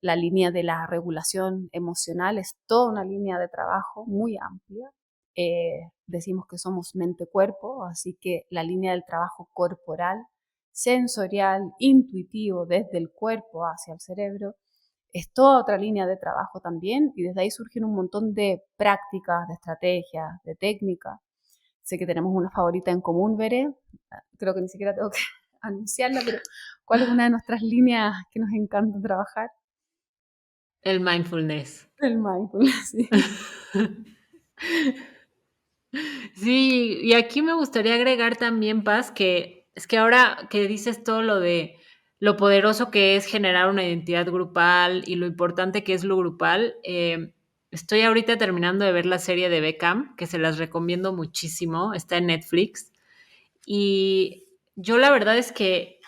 la línea de la regulación emocional es toda una línea de trabajo muy amplia. Decimos que somos mente-cuerpo, así que la línea del trabajo corporal, sensorial, intuitivo, desde el cuerpo hacia el cerebro, es toda otra línea de trabajo también y desde ahí surgen un montón de prácticas, de estrategias, de técnicas. Sé que tenemos una favorita en común, Veré. Creo que ni siquiera tengo que anunciarla, pero ¿cuál es una de nuestras líneas que nos encanta trabajar? El mindfulness. El mindfulness. Sí. Sí, y aquí me gustaría agregar también, Paz, que es que ahora que dices todo lo de lo poderoso que es generar una identidad grupal y lo importante que es lo grupal, estoy ahorita terminando de ver la serie de Beckham, que se las recomiendo muchísimo, está en Netflix, y yo la verdad es que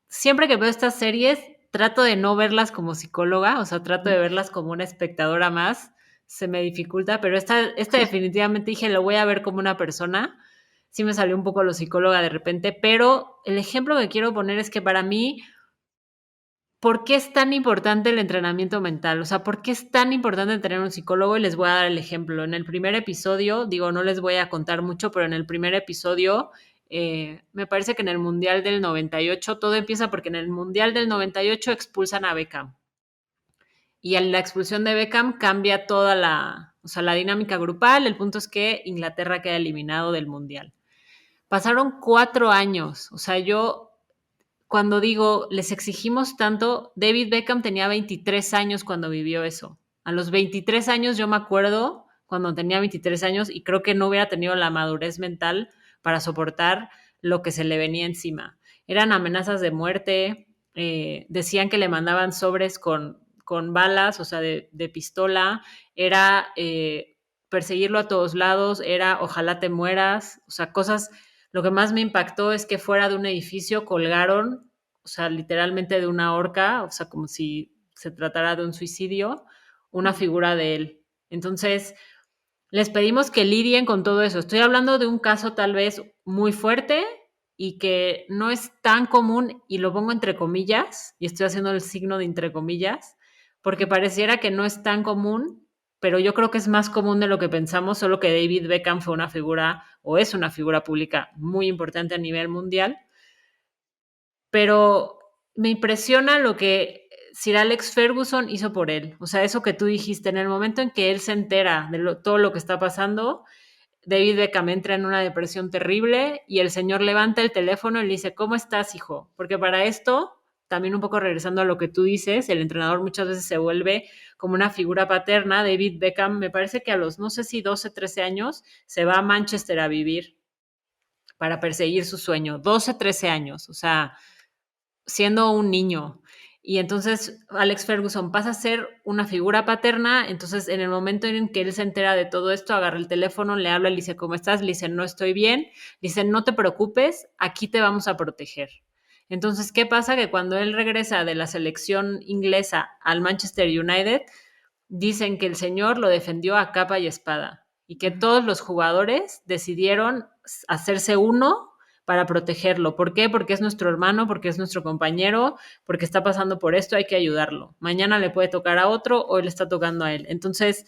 siempre que veo estas series trato de no verlas como psicóloga, o sea, trato de verlas como una espectadora más, se me dificulta, pero esta definitivamente dije, lo voy a ver como una persona, sí me salió un poco lo psicóloga de repente, pero el ejemplo que quiero poner es que para mí, ¿por qué es tan importante el entrenamiento mental? O sea, ¿por qué es tan importante tener un psicólogo? Y les voy a dar el ejemplo. En el primer episodio, digo, no les voy a contar mucho, pero en el primer episodio, me parece que en el Mundial del 98, todo empieza porque en el Mundial del 98 expulsan a Beckham. Y en la expulsión de Beckham cambia toda o sea, la dinámica grupal. El punto es que Inglaterra queda eliminado del Mundial. Pasaron 4 años. O sea, yo cuando digo les exigimos tanto, David Beckham tenía 23 años cuando vivió eso. A los 23 años yo me acuerdo cuando tenía 23 años y creo que no hubiera tenido la madurez mental para soportar lo que se le venía encima. Eran amenazas de muerte, decían que le mandaban sobres con balas, o sea, de pistola, era perseguirlo a todos lados, era ojalá te mueras, o sea, cosas. Lo que más me impactó es que fuera de un edificio colgaron, o sea, literalmente de una horca, o sea, como si se tratara de un suicidio, una figura de él. Entonces, les pedimos que lidien con todo eso. Estoy hablando de un caso tal vez muy fuerte y que no es tan común, y lo pongo entre comillas, y estoy haciendo el signo de entre comillas, porque pareciera que no es tan común, pero yo creo que es más común de lo que pensamos, solo que David Beckham fue una figura o es una figura pública muy importante a nivel mundial. Pero me impresiona lo que Sir Alex Ferguson hizo por él. O sea, eso que tú dijiste, en el momento en que él se entera de todo lo que está pasando, David Beckham entra en una depresión terrible y el señor levanta el teléfono y le dice, ¿cómo estás, hijo? Porque para esto también un poco regresando a lo que tú dices, el entrenador muchas veces se vuelve como una figura paterna. David Beckham, me parece que a los, no sé si 12, 13 años, se va a Manchester a vivir para perseguir su sueño. 12, 13 años, o sea, siendo un niño. Y entonces Alex Ferguson pasa a ser una figura paterna. Entonces, en el momento en que él se entera de todo esto, agarra el teléfono, le habla, le dice, ¿cómo estás? Le dice, no estoy bien. Le dice, no te preocupes, aquí te vamos a proteger. Entonces, ¿qué pasa? Que cuando él regresa de la selección inglesa al Manchester United, dicen que el señor lo defendió a capa y espada y que todos los jugadores decidieron hacerse uno para protegerlo. ¿Por qué? Porque es nuestro hermano, porque es nuestro compañero, porque está pasando por esto, hay que ayudarlo. Mañana le puede tocar a otro, hoy le está tocando a él. Entonces,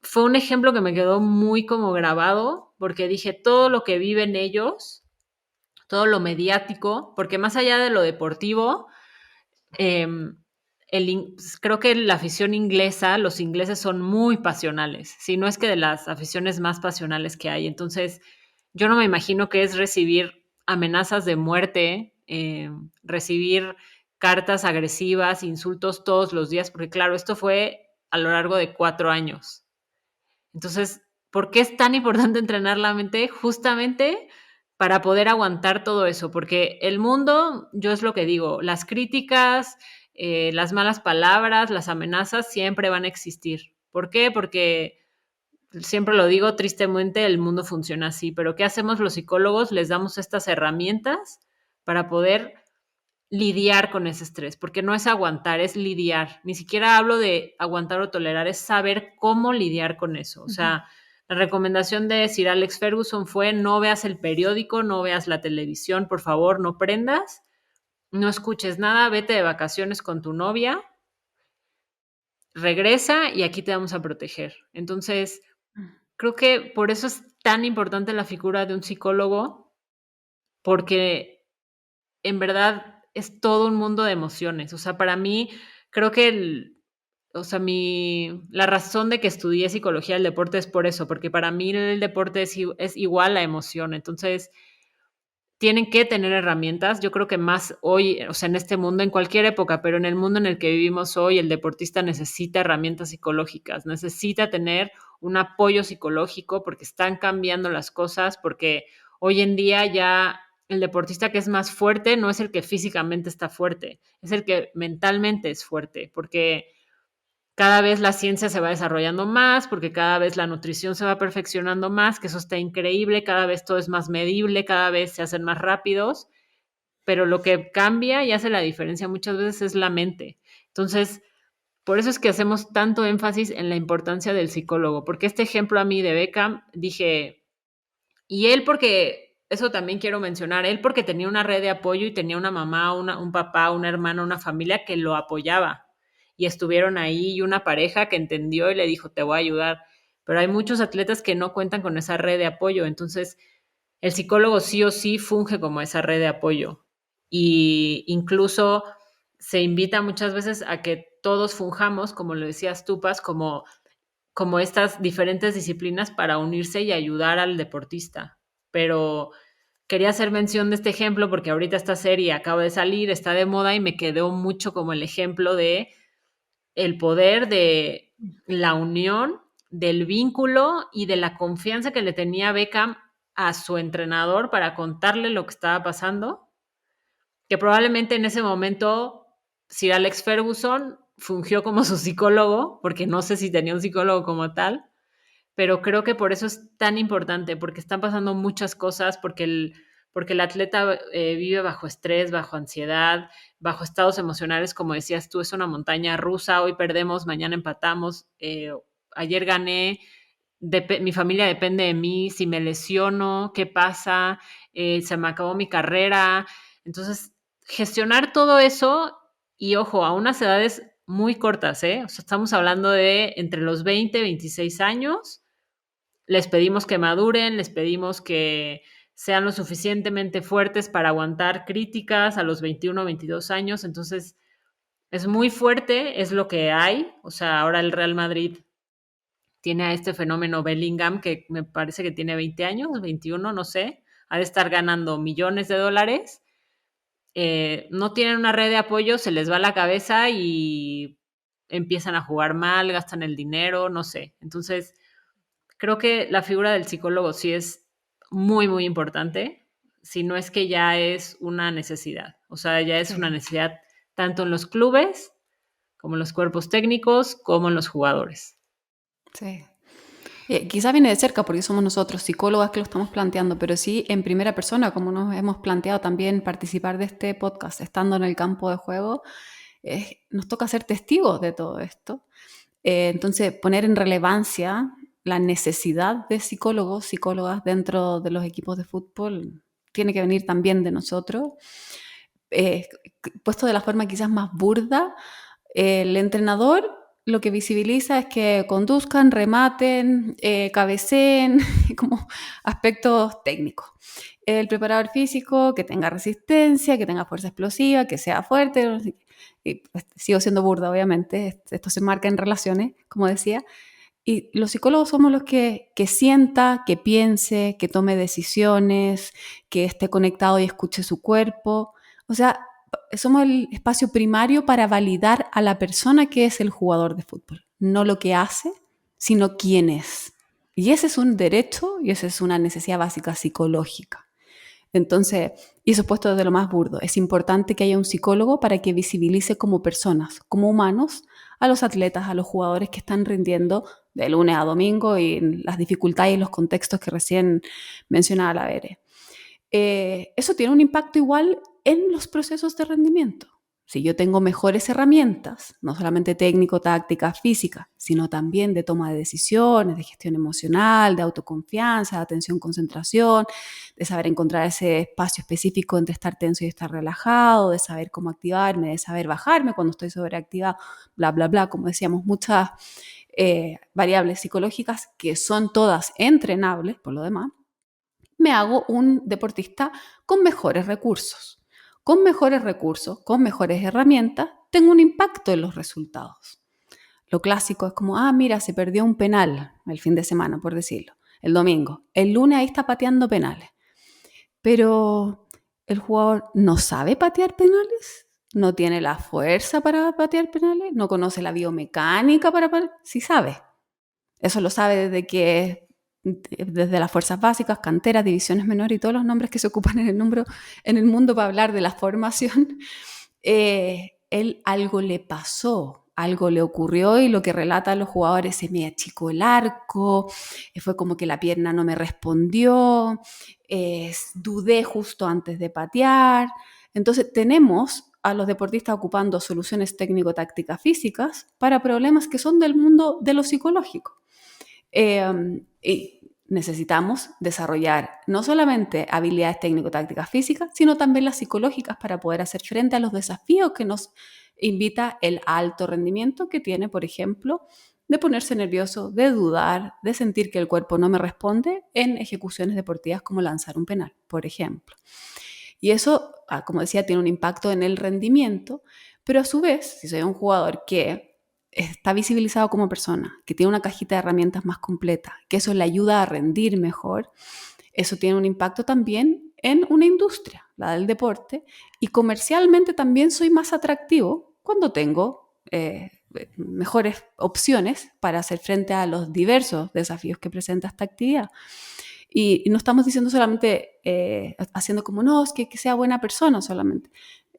fue un ejemplo que me quedó muy como grabado, porque dije, todo lo que viven ellos, todo lo mediático, porque más allá de lo deportivo, eh, creo que la afición inglesa, los ingleses son muy pasionales, si no es que de las aficiones más pasionales que hay. Entonces, yo no me imagino que es recibir amenazas de muerte, recibir cartas agresivas, insultos todos los días, porque claro, esto fue a lo largo de 4 años. Entonces, ¿por qué es tan importante entrenar la mente? Justamente para poder aguantar todo eso, porque el mundo, yo es lo que digo, las críticas, las malas palabras, las amenazas siempre van a existir. ¿Por qué? Porque siempre lo digo, tristemente el mundo funciona así, pero ¿qué hacemos los psicólogos? Les damos estas herramientas para poder lidiar con ese estrés, porque no es aguantar, es lidiar. Ni siquiera hablo de aguantar o tolerar, es saber cómo lidiar con eso. O sea, la recomendación de Sir Alex Ferguson fue no veas el periódico, no veas la televisión, por favor, no prendas, no escuches nada, vete de vacaciones con tu novia, regresa y aquí te vamos a proteger. Entonces, creo que por eso es tan importante la figura de un psicólogo, porque en verdad es todo un mundo de emociones. O sea, para mí, creo que o sea, la razón de que estudié psicología del deporte es por eso, porque para mí el deporte es igual a emoción. Entonces, tienen que tener herramientas. Yo creo que más hoy, o sea, en este mundo, en cualquier época, pero en el mundo en el que vivimos hoy, el deportista necesita herramientas psicológicas, necesita tener un apoyo psicológico porque están cambiando las cosas, porque hoy en día ya el deportista que es más fuerte no es el que físicamente está fuerte, es el que mentalmente es fuerte, porque cada vez la ciencia se va desarrollando más, porque cada vez la nutrición se va perfeccionando más, que eso está increíble, cada vez todo es más medible, cada vez se hacen más rápidos, pero lo que cambia y hace la diferencia muchas veces es la mente. Entonces, por eso es que hacemos tanto énfasis en la importancia del psicólogo, porque este ejemplo a mí de Beckham, dije, y él porque, eso también quiero mencionar, él porque tenía una red de apoyo y tenía una mamá, un papá, una hermana, una familia que lo apoyaba y estuvieron ahí y una pareja que entendió y le dijo, te voy a ayudar. Pero hay muchos atletas que no cuentan con esa red de apoyo, entonces el psicólogo sí o sí funge como esa red de apoyo y incluso se invita muchas veces a que todos funjamos, como lo decías tú, Paz, como estas diferentes disciplinas para unirse y ayudar al deportista. Pero quería hacer mención de este ejemplo porque ahorita esta serie acaba de salir, está de moda y me quedó mucho como el ejemplo de el poder de la unión, del vínculo y de la confianza que le tenía Beckham a su entrenador para contarle lo que estaba pasando, que probablemente en ese momento Sir Alex Ferguson fungió como su psicólogo, porque no sé si tenía un psicólogo como tal, pero creo que por eso es tan importante, porque están pasando muchas cosas, porque el atleta vive bajo estrés, bajo ansiedad, bajo estados emocionales, como decías tú, es una montaña rusa, hoy perdemos, mañana empatamos, ayer gané, mi familia depende de mí, si me lesiono, ¿qué pasa? Se me acabó mi carrera. Entonces, gestionar todo eso y ojo, a unas edades muy cortas, ¿eh? O sea, estamos hablando de entre los 20 y 26 años, les pedimos que maduren, les pedimos que sean lo suficientemente fuertes para aguantar críticas a los 21 o 22 años. Entonces, es muy fuerte, es lo que hay. O sea, ahora el Real Madrid tiene a este fenómeno Bellingham, que me parece que tiene 20 años, 21, no sé, ha de estar ganando millones de dólares no tienen una red de apoyo, se les va la cabeza y empiezan a jugar mal, gastan el dinero, no sé. Entonces, creo que la figura del psicólogo sí es muy, muy importante, si no es que ya es una necesidad. O sea, ya es una Sí, necesidad tanto en los clubes, como en los cuerpos técnicos, como en los jugadores. sí. Quizá viene de cerca porque somos nosotros psicólogas que lo estamos planteando, pero sí en primera persona, como nos hemos planteado también participar de este podcast, estando en el campo de juego, nos toca ser testigos de todo esto. Entonces, poner en relevancia la necesidad de psicólogos, psicólogas dentro de los equipos de fútbol tiene que venir también de nosotros. Eh, Puesto de la forma quizás más burda, el entrenador lo que visibiliza es que conduzcan, rematen, cabeceen, como aspectos técnicos. El preparador físico que tenga resistencia, que tenga fuerza explosiva, que sea fuerte. No sé, y pues, sigo siendo burda, obviamente. Esto se marca en relaciones, como decía. Y los psicólogos somos los que sienta, que piense, que tome decisiones, que esté conectado y escuche su cuerpo. O sea, somos el espacio primario para validar a la persona que es el jugador de fútbol. No lo que hace, sino quién es. Y ese es un derecho y esa es una necesidad básica psicológica. Entonces, y eso puesto desde lo más burdo, es importante que haya un psicólogo para que visibilice como personas, como humanos, a los atletas, a los jugadores que están rindiendo de lunes a domingo y en las dificultades y los contextos que recién mencionaba la Bere. Eso tiene un impacto igual en los procesos de rendimiento. Si yo tengo mejores herramientas, no solamente técnico, táctica, física, sino también de toma de decisiones, de gestión emocional, de autoconfianza, de atención, concentración, de saber encontrar ese espacio específico entre estar tenso y estar relajado, de saber cómo activarme, de saber bajarme cuando estoy sobreactivada, bla, bla, bla, como decíamos, muchas variables psicológicas que son todas entrenables, por lo demás, me hago un deportista con mejores recursos. Con mejores recursos, con mejores herramientas, tengo un impacto en los resultados. Lo clásico es como, mira, se perdió un penal el fin de semana, por decirlo, el domingo. El lunes ahí está pateando penales. Pero el jugador no sabe patear penales, no tiene la fuerza para patear penales, no conoce la biomecánica para patear. Sí sabe. Eso lo sabe desde las fuerzas básicas, canteras, divisiones menores y todos los nombres que se ocupan en el mundo para hablar de la formación. Él algo le pasó, algo le ocurrió y lo que relatan los jugadores: se me achicó el arco, fue como que la pierna no me respondió, dudé justo antes de patear. Entonces tenemos a los deportistas ocupando soluciones técnico-tácticas físicas para problemas que son del mundo de lo psicológico. Y necesitamos desarrollar no solamente habilidades técnico-tácticas físicas, sino también las psicológicas para poder hacer frente a los desafíos que nos invita el alto rendimiento que tiene, por ejemplo, de ponerse nervioso, de dudar, de sentir que el cuerpo no me responde en ejecuciones deportivas como lanzar un penal, por ejemplo. Y eso, como decía, tiene un impacto en el rendimiento, pero a su vez, si soy un jugador que está visibilizado como persona, que tiene una cajita de herramientas más completa, que eso le ayuda a rendir mejor, eso tiene un impacto también en una industria, la del deporte, y comercialmente también soy más atractivo cuando tengo mejores opciones para hacer frente a los diversos desafíos que presenta esta actividad. Y no estamos diciendo solamente, haciendo como, no, es que sea buena persona solamente.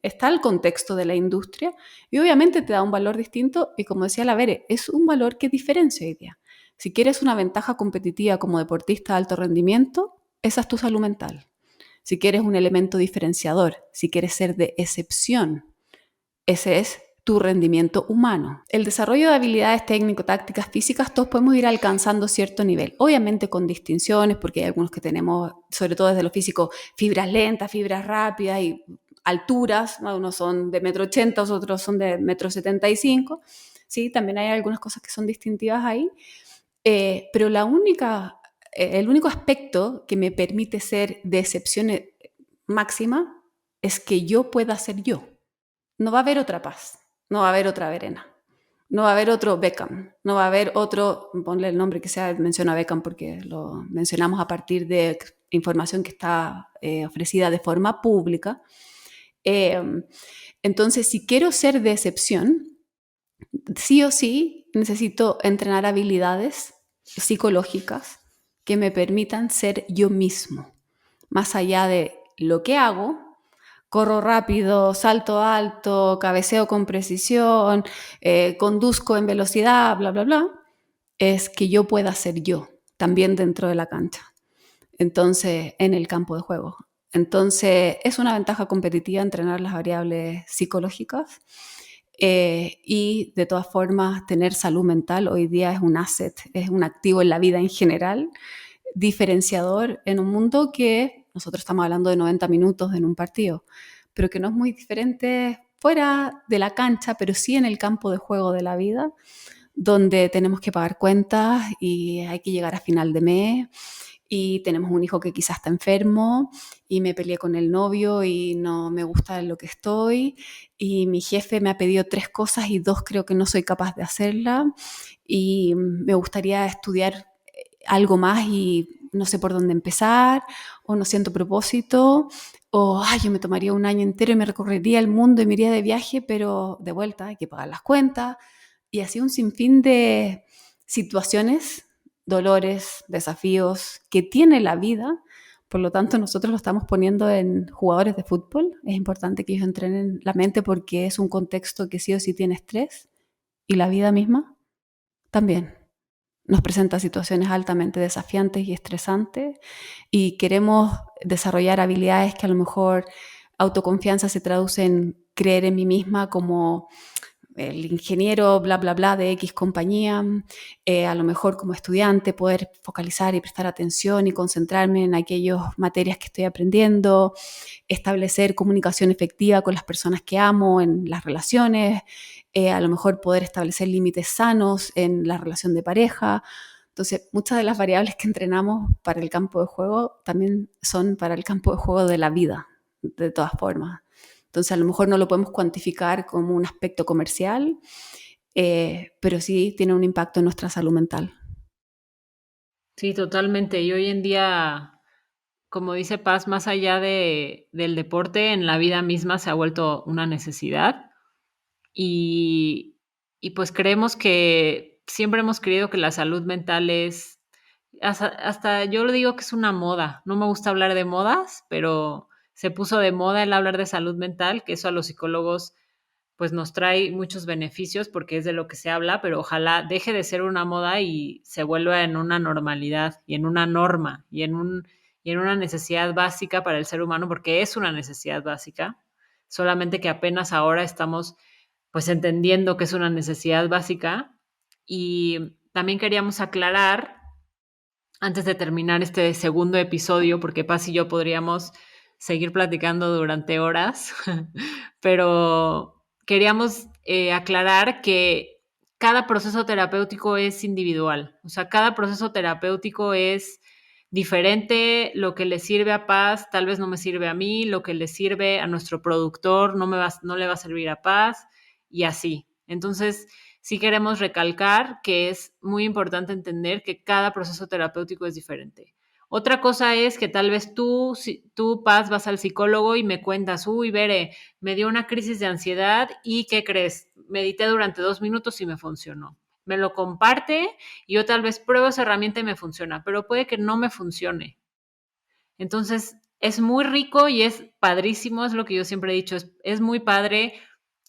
Está el contexto de la industria y obviamente te da un valor distinto y, como decía la Bere, es un valor que diferencia hoy día. Si quieres una ventaja competitiva como deportista de alto rendimiento, esa es tu salud mental. Si quieres un elemento diferenciador, si quieres ser de excepción, ese es tu rendimiento humano. El desarrollo de habilidades técnico-tácticas físicas, todos podemos ir alcanzando cierto nivel, obviamente con distinciones, porque hay algunos que tenemos, sobre todo desde lo físico, fibras lentas, fibras rápidas y alturas, ¿no? Unos son de 1,80 m, otros son de 1,75 m, ¿sí? También hay algunas cosas que son distintivas ahí, pero el único aspecto que me permite ser de excepción máxima es que yo pueda ser yo. No va a haber otra Paz, no va a haber otra Verena, no va a haber otro Beckham, no va a haber otro, ponle el nombre que sea, menciono a Beckham porque lo mencionamos a partir de información que está ofrecida de forma pública. Entonces, si quiero ser de excepción, sí o sí necesito entrenar habilidades psicológicas que me permitan ser yo mismo, más allá de lo que hago. Corro rápido, salto alto, cabeceo con precisión, conduzco en velocidad, bla, bla, bla. Es que yo pueda ser yo, también dentro de la cancha. Entonces, en el campo de juego. Entonces, es una ventaja competitiva entrenar las variables psicológicas. Y de todas formas, tener salud mental hoy día es un asset, es un activo en la vida en general, diferenciador en un mundo que nosotros estamos hablando de 90 minutos en un partido, pero que no es muy diferente fuera de la cancha, pero sí en el campo de juego de la vida, donde tenemos que pagar cuentas y hay que llegar a final de mes y tenemos un hijo que quizás está enfermo y me peleé con el novio y no me gusta en lo que estoy y mi jefe me ha pedido 3 cosas y 2 creo que no soy capaz de hacerla y me gustaría estudiar algo más y no sé por dónde empezar o no siento propósito o ay, yo me tomaría un año entero y me recorrería el mundo y me iría de viaje, pero de vuelta hay que pagar las cuentas y así un sinfín de situaciones, dolores, desafíos que tiene la vida. Por lo tanto, nosotros lo estamos poniendo en jugadores de fútbol. Es importante que ellos entrenen la mente porque es un contexto que sí o sí tiene estrés y la vida misma también nos presenta situaciones altamente desafiantes y estresantes y queremos desarrollar habilidades que a lo mejor autoconfianza se traduce en creer en mí misma como el ingeniero bla, bla, bla de X compañía, a lo mejor como estudiante poder focalizar y prestar atención y concentrarme en aquellas materias que estoy aprendiendo, establecer comunicación efectiva con las personas que amo en las relaciones, a lo mejor poder establecer límites sanos en la relación de pareja. Entonces, muchas de las variables que entrenamos para el campo de juego también son para el campo de juego de la vida, de todas formas. Entonces, a lo mejor no lo podemos cuantificar como un aspecto comercial, pero sí tiene un impacto en nuestra salud mental. Sí, totalmente. Y hoy en día, como dice Paz, más allá del deporte, en la vida misma se ha vuelto una necesidad. Y, y pues creemos que siempre hemos creído que la salud mental es, hasta yo lo digo que es una moda. No me gusta hablar de modas, pero se puso de moda el hablar de salud mental, que eso a los psicólogos pues nos trae muchos beneficios porque es de lo que se habla, pero ojalá deje de ser una moda y se vuelva en una normalidad y en una norma y en una necesidad básica para el ser humano, porque es una necesidad básica, solamente que apenas ahora estamos pues entendiendo que es una necesidad básica. Y también queríamos aclarar, antes de terminar este segundo episodio, porque Paz y yo podríamos seguir platicando durante horas, pero queríamos aclarar que cada proceso terapéutico es individual, o sea, cada proceso terapéutico es diferente, lo que le sirve a Paz tal vez no me sirve a mí, lo que le sirve a nuestro productor no le va a servir a Paz y así. Entonces, sí queremos recalcar que es muy importante entender que cada proceso terapéutico es diferente. Otra cosa es que tal vez tú, Paz, vas al psicólogo y me cuentas, uy, Bere, me dio una crisis de ansiedad y ¿qué crees? Medité durante 2 minutos y me funcionó. Me lo comparte y yo tal vez pruebo esa herramienta y me funciona, pero puede que no me funcione. Entonces, es muy rico y es padrísimo, es lo que yo siempre he dicho, es muy padre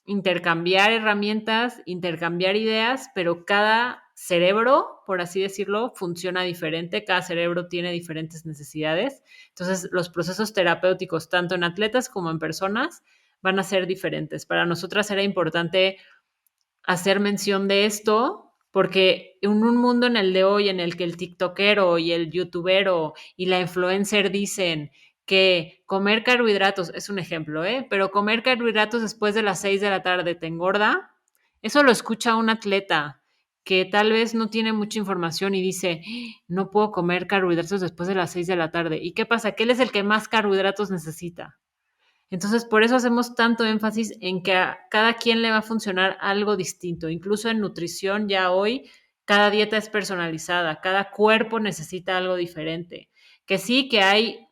intercambiar herramientas, intercambiar ideas, pero cada cerebro, por así decirlo, funciona diferente, cada cerebro tiene diferentes necesidades. Entonces, los procesos terapéuticos, tanto en atletas como en personas, van a ser diferentes. Para nosotras era importante hacer mención de esto porque en un mundo en el de hoy en el que el tiktokero y el youtubero y la influencer dicen que comer carbohidratos, es un ejemplo, pero comer carbohidratos después de las 6 de la tarde te engorda, eso lo escucha un atleta que tal vez no tiene mucha información y dice, no puedo comer carbohidratos después de las 6 de la tarde. ¿Y qué pasa? Que él es el que más carbohidratos necesita. Entonces, por eso hacemos tanto énfasis en que a cada quien le va a funcionar algo distinto. Incluso en nutrición ya hoy, cada dieta es personalizada, cada cuerpo necesita algo diferente. Que sí, que hay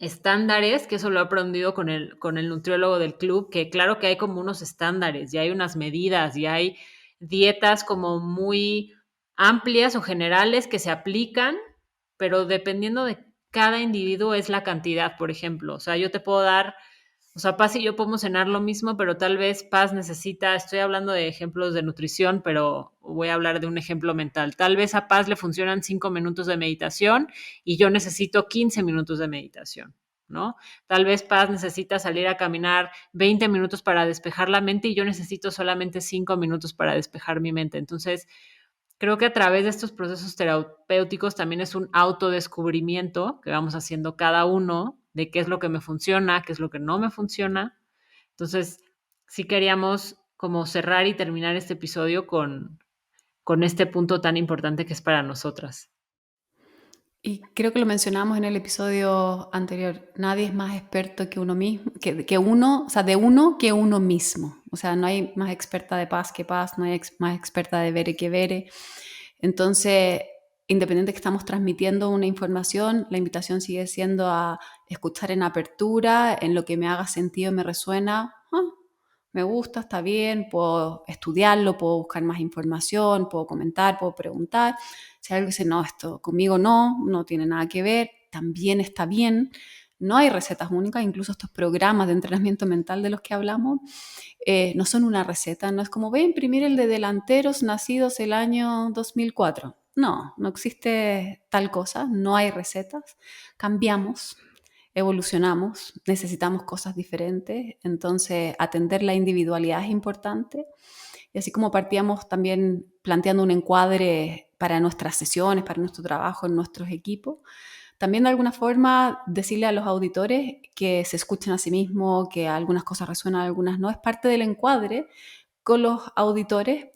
estándares, que eso lo he aprendido con el nutriólogo del club, que claro que hay como unos estándares, y hay unas medidas, y hay dietas como muy amplias o generales que se aplican, pero dependiendo de cada individuo es la cantidad, por ejemplo. O sea, yo te puedo dar, o sea, Paz y yo podemos cenar lo mismo, pero tal vez Paz necesita, estoy hablando de ejemplos de nutrición, pero voy a hablar de un ejemplo mental. Tal vez a Paz le funcionan 5 minutos de meditación y yo necesito 15 minutos de meditación, ¿no? Tal vez Paz necesita salir a caminar 20 minutos para despejar la mente y yo necesito solamente 5 minutos para despejar mi mente. Entonces, creo que a través de estos procesos terapéuticos también es un autodescubrimiento que vamos haciendo cada uno de qué es lo que me funciona, qué es lo que no me funciona. Entonces, sí queríamos como cerrar y terminar este episodio con este punto tan importante que es para nosotras. Y creo que lo mencionamos en el episodio anterior, nadie es más experto que uno mismo, que uno, o sea, de uno que uno mismo. O sea, no hay más experta de Paz que Paz, no hay más experta de Bere que Bere. Entonces, independiente que estamos transmitiendo una información, la invitación sigue siendo a escuchar en apertura, en lo que me haga sentido, me resuena. Me gusta, está bien, puedo estudiarlo, puedo buscar más información, puedo comentar, puedo preguntar. Si alguien dice, no, esto conmigo no tiene nada que ver, también está bien. No hay recetas únicas, incluso estos programas de entrenamiento mental de los que hablamos no son una receta, no es como voy a imprimir el de delanteros nacidos el año 2004. No existe tal cosa, no hay recetas, cambiamos, evolucionamos, necesitamos cosas diferentes, entonces atender la individualidad es importante. Y así como partíamos también planteando un encuadre para nuestras sesiones, para nuestro trabajo en nuestros equipos, también de alguna forma decirle a los auditores que se escuchen a sí mismos, que algunas cosas resuenan, algunas no, es parte del encuadre con los auditores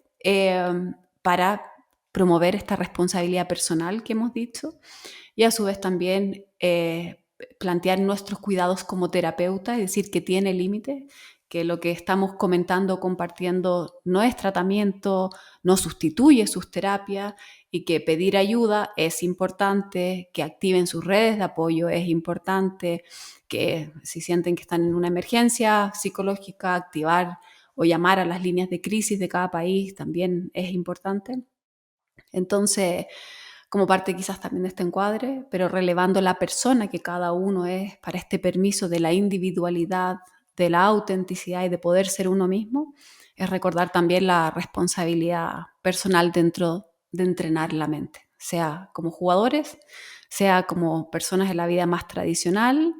para promover esta responsabilidad personal que hemos dicho y a su vez también plantear nuestros cuidados como terapeuta, es decir, que tiene límites, que lo que estamos comentando, compartiendo no es tratamiento, no sustituye sus terapias y que pedir ayuda es importante, que activen sus redes de apoyo es importante, que si sienten que están en una emergencia psicológica, activar o llamar a las líneas de crisis de cada país también es importante. Entonces, como parte quizás también de este encuadre, pero relevando la persona que cada uno es para este permiso de la individualidad, de la autenticidad y de poder ser uno mismo, es recordar también la responsabilidad personal dentro de entrenar la mente, sea como jugadores, sea como personas en la vida más tradicional,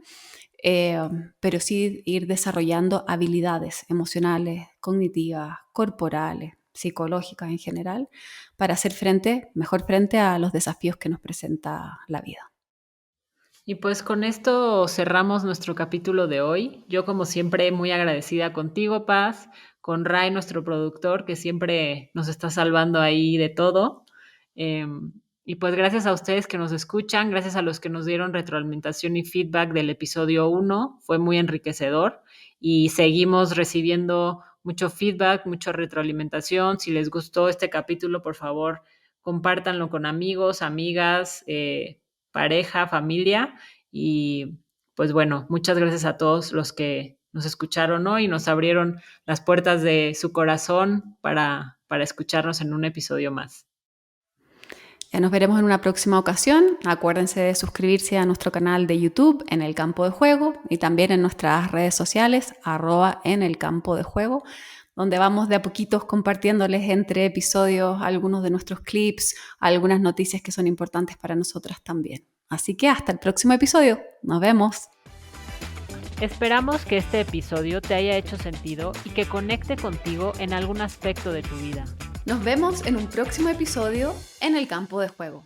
pero sí ir desarrollando habilidades emocionales, cognitivas, corporales, psicológicas en general, para hacer mejor frente a los desafíos que nos presenta la vida. Y pues con esto cerramos nuestro capítulo de hoy. Yo como siempre muy agradecida contigo, Paz, con Ray, nuestro productor, que siempre nos está salvando ahí de todo. Y pues gracias a ustedes que nos escuchan, gracias a los que nos dieron retroalimentación y feedback del episodio 1, fue muy enriquecedor y seguimos recibiendo mucho feedback, mucha retroalimentación. Si les gustó este capítulo, por favor, compártanlo con amigos, amigas, pareja, familia y pues bueno, muchas gracias a todos los que nos escucharon hoy y nos abrieron las puertas de su corazón para escucharnos en un episodio más. Ya nos veremos en una próxima ocasión. Acuérdense de suscribirse a nuestro canal de YouTube en el campo de juego y también en nuestras redes sociales @en el campo de juego, donde vamos de a poquitos compartiéndoles entre episodios algunos de nuestros clips, algunas noticias que son importantes para nosotras también. Así que hasta el próximo episodio. Nos vemos. Esperamos que este episodio te haya hecho sentido y que conecte contigo en algún aspecto de tu vida. Nos vemos en un próximo episodio en el campo de juego.